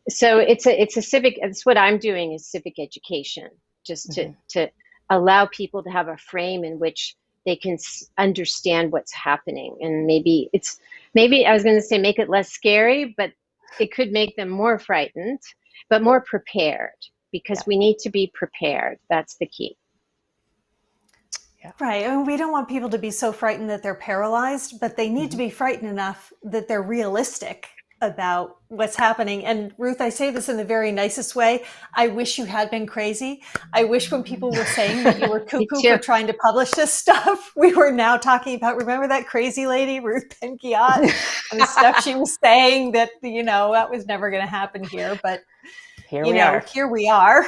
So it's a civic, it's what I'm doing is civic education, just to allow people to have a frame in which they can understand what's happening. And maybe I was going to say make it less scary, but it could make them more frightened, but more prepared, because we need to be prepared. That's the key. Right. I mean, we don't want people to be so frightened that they're paralyzed, but they need to be frightened enough that they're realistic about what's happening. And Ruth, I say this in the very nicest way. I wish you had been crazy. I wish when people were saying that you were cuckoo for trying to publish this stuff, we were now talking about, remember that crazy lady, Ruth Ben-Ghiat, and the stuff she was saying that, that was never going to happen here. But, here we are.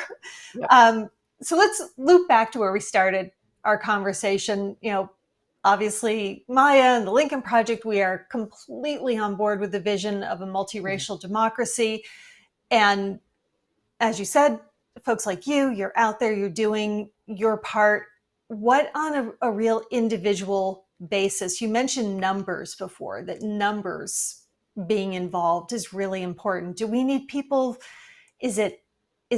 Yep. So let's loop back to where we started our conversation. Obviously, Maya and the Lincoln Project, we are completely on board with the vision of a multiracial democracy. And as you said, folks like you're out there, you're doing your part. What on a real individual basis? You mentioned numbers before, that numbers being involved is really important. Do we need people? Is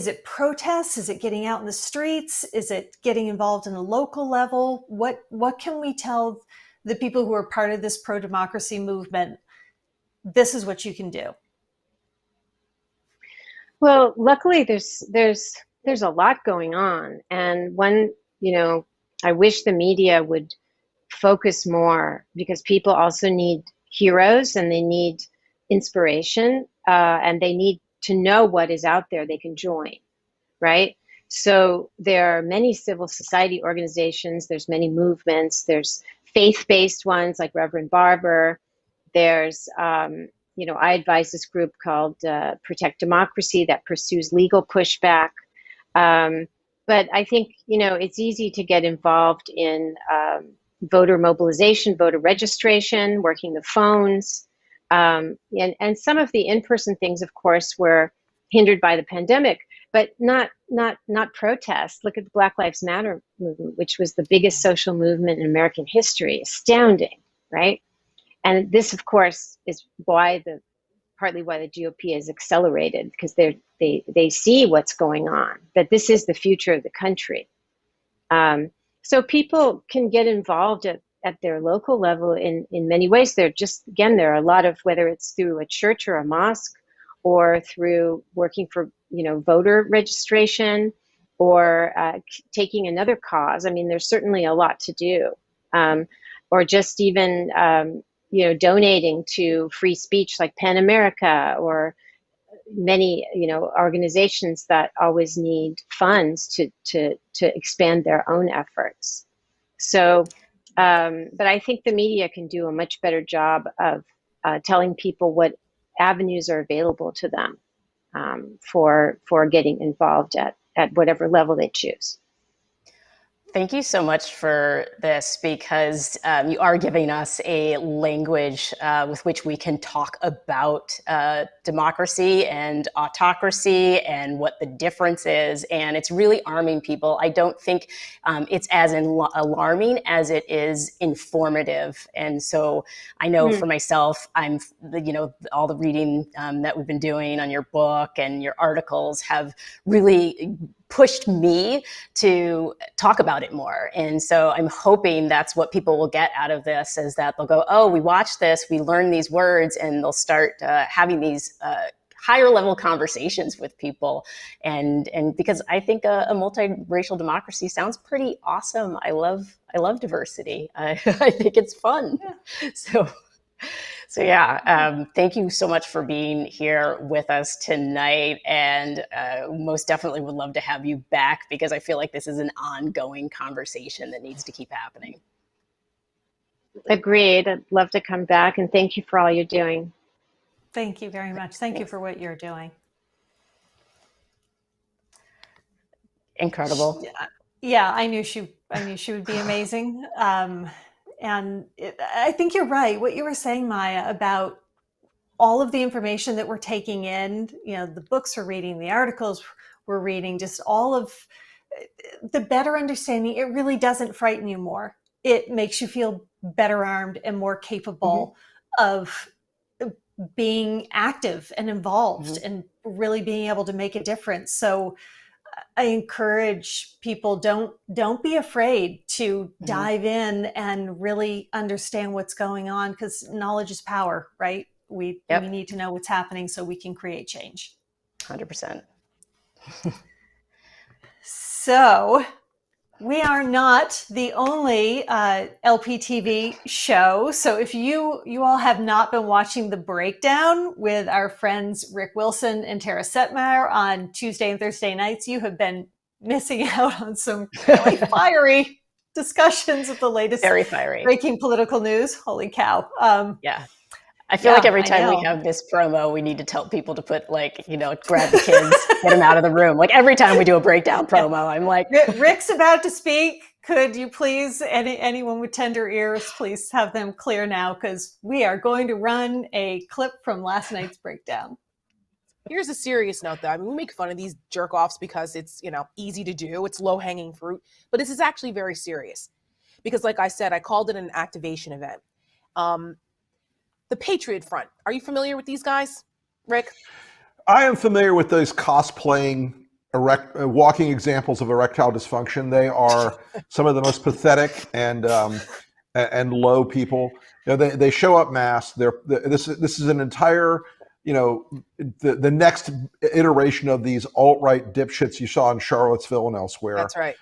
it protests? Is it getting out in the streets? Is it getting involved in a local level? What can we tell the people who are part of this pro-democracy movement? This is what you can do. Well, luckily there's a lot going on. And I wish the media would focus more, because people also need heroes and they need inspiration, and they need to know what is out there they can join, right? So there are many civil society organizations, there's many movements, there's faith-based ones like Reverend Barber, there's, I advise this group called Protect Democracy that pursues legal pushback. But I think, it's easy to get involved in voter mobilization, voter registration, working the phones. And some of the in-person things, of course, were hindered by the pandemic, but not protests. Look at the Black Lives Matter movement, which was the biggest social movement in American history. Astounding, right? And this, of course, is partly why the GOP has accelerated, because they see what's going on, that this is the future of the country. So people can get involved at their local level in many ways. There are a lot of, whether it's through a church or a mosque, or through working for, voter registration, or taking another cause. I mean, there's certainly a lot to do. Or just even, donating to free speech like PEN America, or many, organizations that always need funds to expand their own efforts. So, but I think the media can do a much better job of telling people what avenues are available to them for getting involved at whatever level they choose. Thank you so much for this, because you are giving us a language with which we can talk about democracy and autocracy and what the difference is. And it's really arming people. I don't think it's as alarming as it is informative. And so I know for myself, all the reading that we've been doing on your book and your articles have really pushed me to talk about it more. And so I'm hoping that's what people will get out of this, is that they'll go, oh, we watched this, we learned these words, and they'll start having these higher level conversations with people. And because I think a multiracial democracy sounds pretty awesome. I love diversity. I think it's fun. Yeah. So yeah, thank you so much for being here with us tonight, and most definitely would love to have you back, because I feel like this is an ongoing conversation that needs to keep happening. Agreed. I'd love to come back, and thank you for all you're doing. Thank you very much. Thank you for what you're doing. Incredible. Yeah, I knew she would be amazing. I think you're right. What you were saying, Maya, about all of the information that we're taking in, the books we're reading, the articles we're reading, just all of the better understanding, it really doesn't frighten you more. It makes you feel better armed and more capable of being active and involved and really being able to make a difference. So I encourage people, don't be afraid to dive in and really understand what's going on, because knowledge is power, right? We need to know what's happening so we can create change. 100%. So we are not the only LPTV show. So if you all have not been watching The Breakdown with our friends Rick Wilson and Tara Setmeyer on Tuesday and Thursday nights, you have been missing out on some really fiery discussions of the latest very fiery breaking political news. Holy cow. Yeah. I feel like every time we have this promo, we need to tell people to put grab the kids, get them out of the room. Like every time we do a breakdown promo, I'm like, Rick's about to speak. Could you please, anyone with tender ears, please have them clear now, because we are going to run a clip from last night's breakdown. Here's a serious note, though. I mean, we make fun of these jerk-offs because it's, easy to do. It's low-hanging fruit. But this is actually very serious. Because like I said, I called it an activation event. The Patriot Front. Are you familiar with these guys, Rick? I am familiar with those cosplaying, walking examples of erectile dysfunction. They are some of the most pathetic and low people. They show up masked. This is an entire, the next iteration of these alt-right dipshits you saw in Charlottesville and elsewhere. That's right.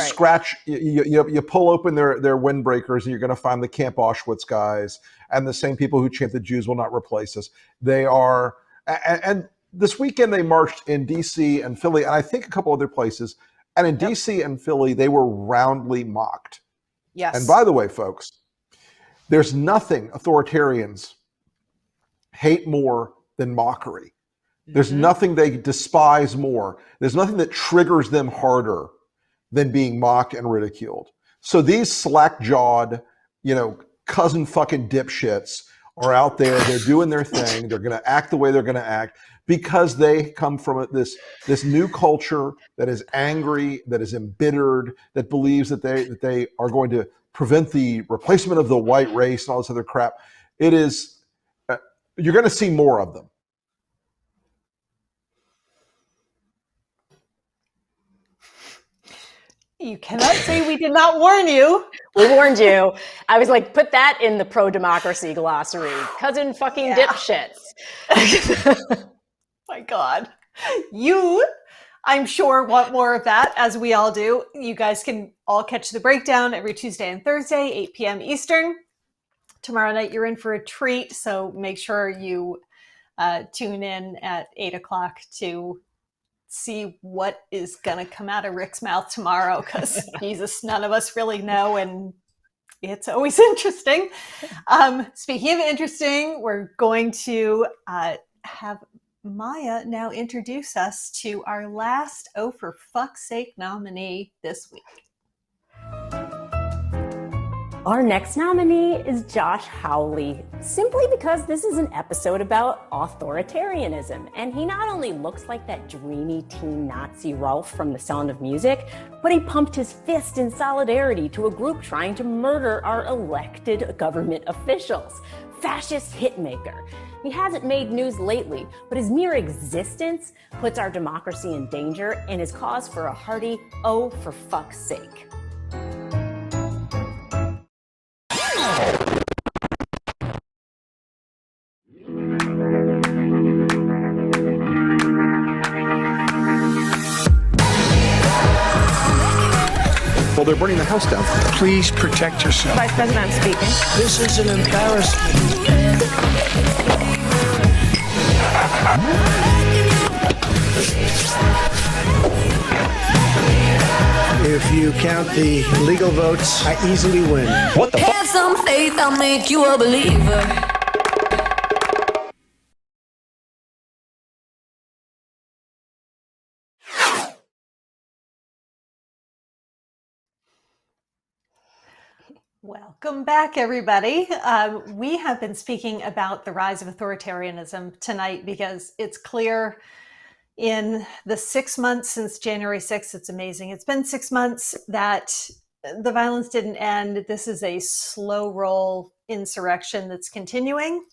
Scratch, you pull open their windbreakers, and you're going to find the Camp Auschwitz guys and the same people who chant the Jews will not replace us. They are, and this weekend they marched in DC and Philly, and I think a couple other places. And in DC and Philly, they were roundly mocked. Yes. And by the way, folks, there's nothing authoritarians hate more than mockery. There's nothing they despise more. There's nothing that triggers them harder than being mocked and ridiculed. So these slack-jawed, cousin fucking dipshits are out there. They're doing their thing. They're going to act the way they're going to act because they come from this new culture that is angry, that is embittered, that believes that they are going to prevent the replacement of the white race and all this other crap. It is, you're going to see more of them. You cannot say we did not warn you. We warned you. I was like, put that in the pro-democracy glossary. Cousin fucking dipshits. My God. You, I'm sure, want more of that, as we all do. You guys can all catch The Breakdown every Tuesday and Thursday, 8 p.m. Eastern. Tomorrow night, you're in for a treat, so make sure you tune in at 8 o'clock to see what is going to come out of Rick's mouth tomorrow, because Jesus, none of us really know, and it's always interesting. Speaking of interesting, we're going to have Maya now introduce us to our last Oh For Fuck's Sake nominee this week. Our next nominee is Josh Hawley, simply because this is an episode about authoritarianism. And he not only looks like that dreamy teen Nazi Rolf from The Sound of Music, but he pumped his fist in solidarity to a group trying to murder our elected government officials. Fascist hitmaker. He hasn't made news lately, but his mere existence puts our democracy in danger and is cause for a hearty, oh, for fuck's sake. Well, they're burning the house down. Please protect yourself. Vice President speaking. This is an embarrassment. If you count the legal votes, I easily win. What the fuck? Have some faith, I'll make you a believer. Welcome back, everybody. We have been speaking about the rise of authoritarianism tonight because it's clear in the 6 months since January 6th, it's amazing. It's been 6 months that the violence didn't end. This is a slow roll insurrection that's continuing.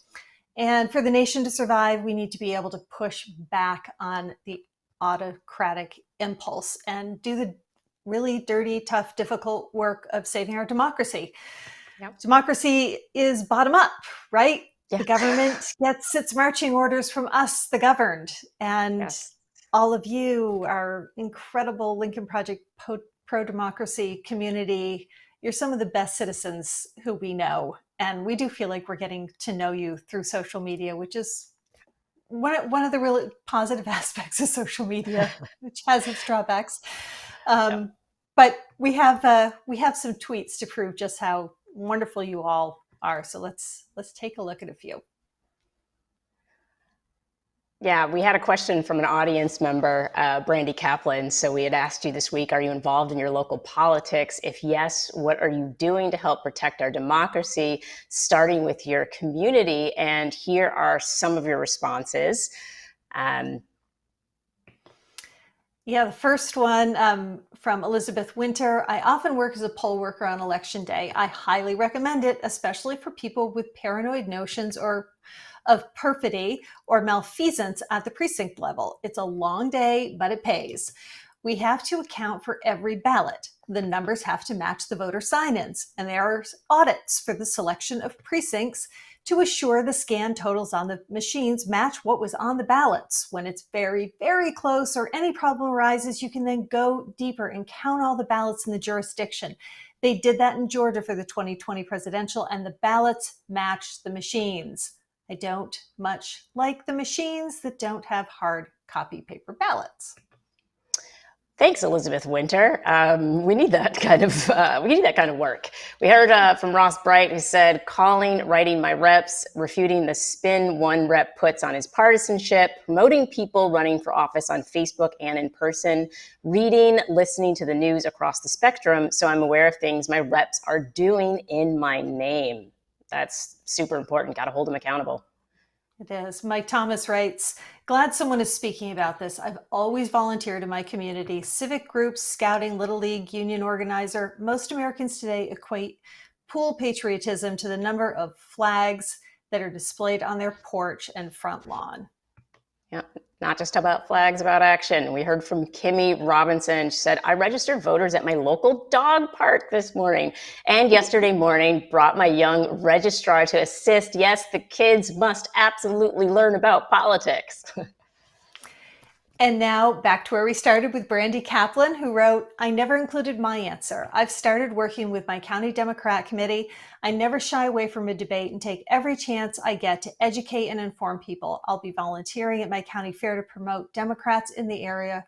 And for the nation to survive, we need to be able to push back on the autocratic impulse and do the really dirty, tough, difficult work of saving our democracy. Yep. Democracy is bottom up, right? Yeah. The government gets its marching orders from us, the governed. And yes, all of you, our incredible Lincoln Project pro-democracy community, you're some of the best citizens who we know. And we do feel like we're getting to know you through social media, which is one of the really positive aspects of social media, which has its drawbacks. But we have some tweets to prove just how wonderful you all are. So let's take a look at a few. Yeah, we had a question from an audience member, Brandy Kaplan. So we had asked you this week, are you involved in your local politics? If yes, what are you doing to help protect our democracy, starting with your community? And here are some of your responses. Yeah, the first one from Elizabeth Winter. I often work as a poll worker on election day. I highly recommend it, especially for people with paranoid notions of perfidy or malfeasance at the precinct level. It's a long day, but it pays. We have to account for every ballot. The numbers have to match the voter sign-ins, and there are audits for the selection of precincts to assure the scan totals on the machines match what was on the ballots. When it's very, very close or any problem arises, you can then go deeper and count all the ballots in the jurisdiction. They did that in Georgia for the 2020 presidential, and the ballots matched the machines. I don't much like the machines that don't have hard copy paper ballots. Thanks, Elizabeth Winter. We need that kind of work. We heard from Ross Bright, who said, calling, writing my reps, refuting the spin one rep puts on his partisanship, promoting people running for office on Facebook and in person, reading, listening to the news across the spectrum, so I'm aware of things my reps are doing in my name. That's super important. Got to hold them accountable. It is. Mike Thomas writes, glad someone is speaking about this. I've always volunteered in my community, civic groups, scouting, Little League, union organizer. Most Americans today equate pool patriotism to the number of flags that are displayed on their porch and front lawn. Yeah, not just about flags, about action. We heard from Kimmy Robinson. She said, I registered voters at my local dog park this morning. And yesterday morning, brought my young registrar to assist. Yes, the kids must absolutely learn about politics. And now back to where we started with Brandy Kaplan, who wrote, I never included my answer. I've started working with my county Democrat committee. I never shy away from a debate and take every chance I get to educate and inform people. I'll be volunteering at my county fair to promote Democrats in the area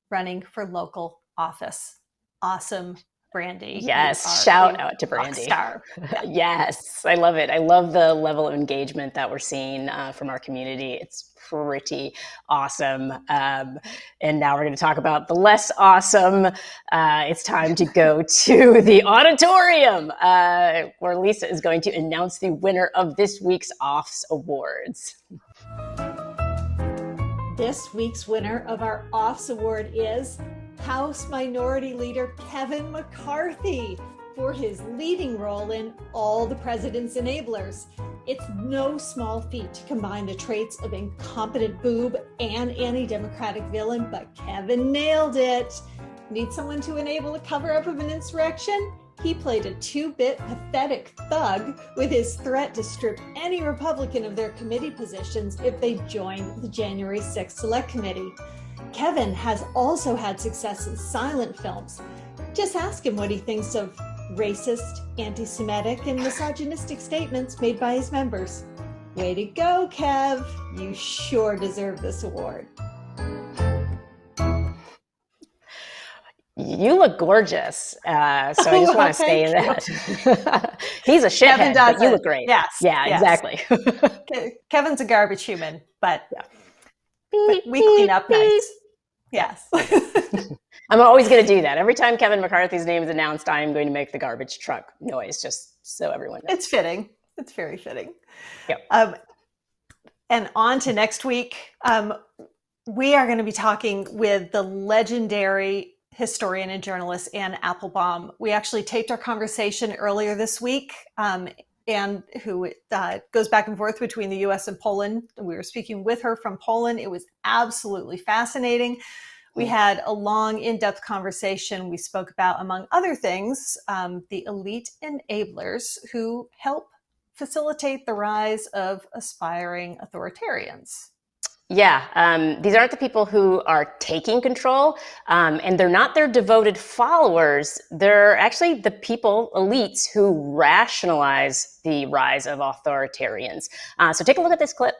running for local office. Awesome Brandy. Yes, shout out to Brandy. Star. Yeah. Yes, I love it. I love the level of engagement that we're seeing from our community. It's pretty awesome. And now we're going to talk about the less awesome. It's time to go to the auditorium, where Lisa is going to announce the winner of this week's OFFS Awards. This week's winner of our OFFS Award is House Minority Leader Kevin McCarthy for his leading role in All the President's Enablers. It's no small feat to combine the traits of incompetent boob and anti-democratic villain, but Kevin nailed it. Need someone to enable a cover-up of an insurrection? He played a two-bit pathetic thug with his threat to strip any Republican of their committee positions if they joined the January 6th Select Committee. Kevin has also had success in silent films. Just ask him what he thinks of racist, anti-Semitic, and misogynistic statements made by his members. Way to go, Kev. You sure deserve this award. You look gorgeous. So I just want to say that. He's a shithead, but you look great. Yes. Yeah, yes. Exactly. Kevin's a garbage human, but, but we clean up nice. Yes. I'm always going to do that. Every time Kevin McCarthy's name is announced, I am going to make the garbage truck noise, just so everyone knows. It's fitting. It's very fitting. Yep. And on to next week. We are going to be talking with the legendary historian and journalist Anne Applebaum. We actually taped our conversation earlier this week, and who goes back and forth between the US and Poland. We were speaking with her from Poland. It was absolutely fascinating. We had a long, in-depth conversation. We spoke about, among other things, the elite enablers who help facilitate the rise of aspiring authoritarians. Yeah, these aren't the people who are taking control, and they're not their devoted followers. They're actually the people, elites, who rationalize the rise of authoritarians. So take a look at this clip.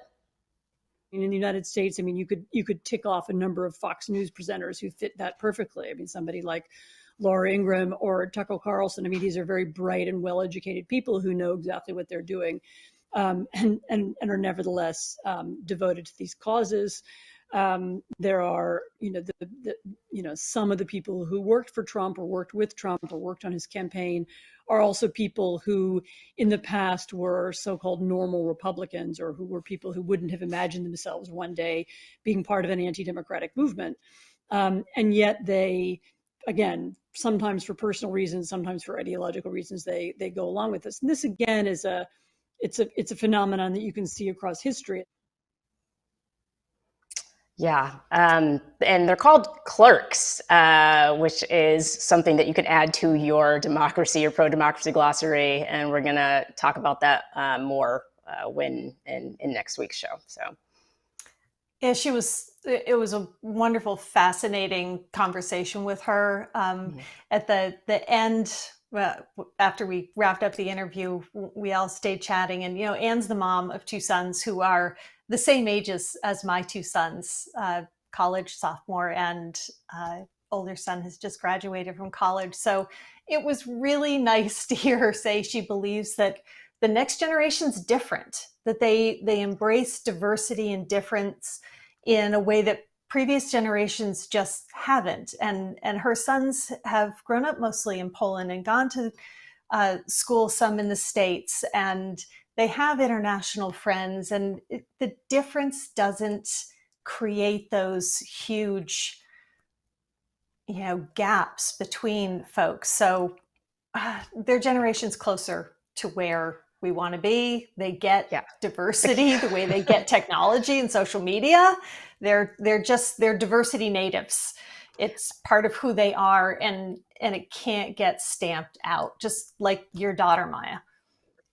In the United States, I mean, you could tick off a number of Fox News presenters who fit that perfectly. I mean, somebody like Laura Ingraham or Tucker Carlson. I mean, these are very bright and well-educated people who know exactly what they're doing. And are nevertheless devoted to these causes. There are, some of the people who worked for Trump or worked with Trump or worked on his campaign are also people who in the past were so-called normal Republicans, or who were people who wouldn't have imagined themselves one day being part of an anti-democratic movement. And yet they, again, sometimes for personal reasons, sometimes for ideological reasons, they go along with this. And this, again, is it's a phenomenon that you can see across history. Yeah, and they're called clerks, which is something that you can add to your democracy or pro-democracy glossary, and we're going to talk about that more in next week's show. So, yeah, it was a wonderful, fascinating conversation with her. At the end, after we wrapped up the interview, we all stayed chatting, and Anne's the mom of two sons who are the same age as my two sons, college sophomore, and older son has just graduated from college. So it was really nice to hear her say she believes that the next generation's different, that they embrace diversity and difference in a way that previous generations just haven't. And her sons have grown up mostly in Poland and gone to school some in the States, and they have international friends, and the difference doesn't create those huge, gaps between folks. So their generation's closer to where we want to be. They get diversity the way they get technology and social media. They're diversity natives. It's part of who they are, and it can't get stamped out, just like your daughter, Maya.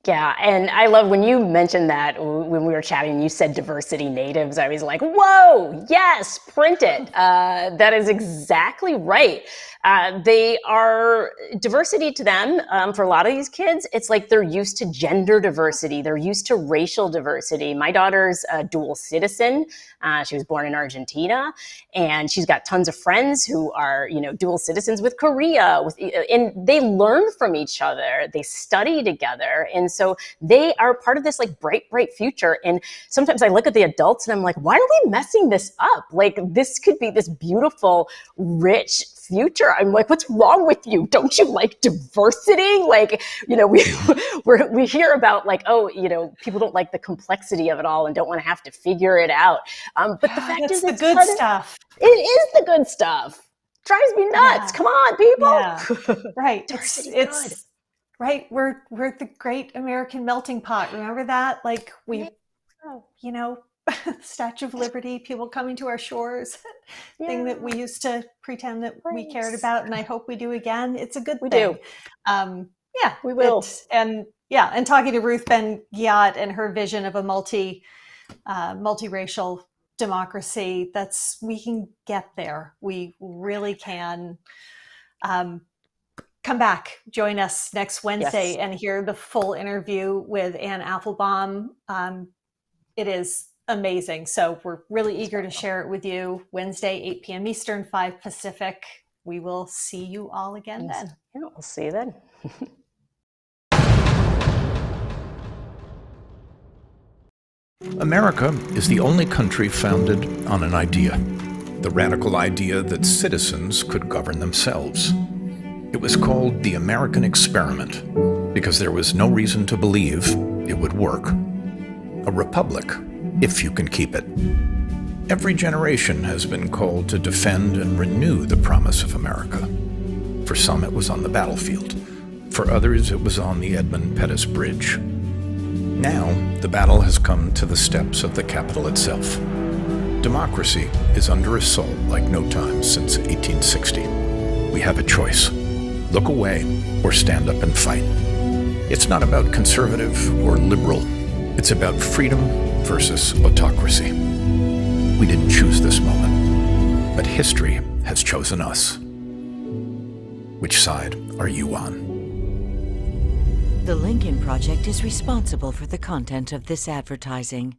Yeah, and I love when you mentioned that when we were chatting, you said diversity natives. I was like, whoa, yes, print it. That is exactly right. They are diversity to them. For a lot of these kids, it's like they're used to gender diversity. They're used to racial diversity. My daughter's a dual citizen. She was born in Argentina, and she's got tons of friends who are, dual citizens with Korea, and they learn from each other. They study together. And so they are part of this like bright future. And sometimes I look at the adults and I'm like, why are we messing this up? Like, this could be this beautiful, rich future. I'm like, what's wrong with you? Don't you like diversity? Like, we hear about like, people don't like the complexity of it all and don't want to have to figure it out. But the fact is, the it's good stuff. It is the good stuff. Drives me nuts. Come on, people. Yeah. Right. It's right. We're the great American melting pot. Remember that? Like Statue of Liberty, people coming to our shores, thing that we used to pretend that we cared about, and I hope we do again. It's a good thing. Yeah, we will. And talking to Ruth Ben-Ghiat and her vision of a multiracial democracy, we can get there. We really can. Come back, join us next Wednesday and hear the full interview with Anne Applebaum. It is amazing. So we're really eager to share it with you. Wednesday, 8 p.m. Eastern, 5 Pacific. We will see you all again then. Yeah, we'll see you then. America is the only country founded on an idea, the radical idea that citizens could govern themselves. It was called the American Experiment because there was no reason to believe it would work. A republic, if you can keep it. Every generation has been called to defend and renew the promise of America. For some, it was on the battlefield. For others, it was on the Edmund Pettus Bridge. Now, the battle has come to the steps of the Capitol itself. Democracy is under assault like no time since 1860. We have a choice. Look away or stand up and fight. It's not about conservative or liberal. It's about freedom versus autocracy. We didn't choose this moment, but history has chosen us. Which side are you on? The Lincoln Project is responsible for the content of this advertising.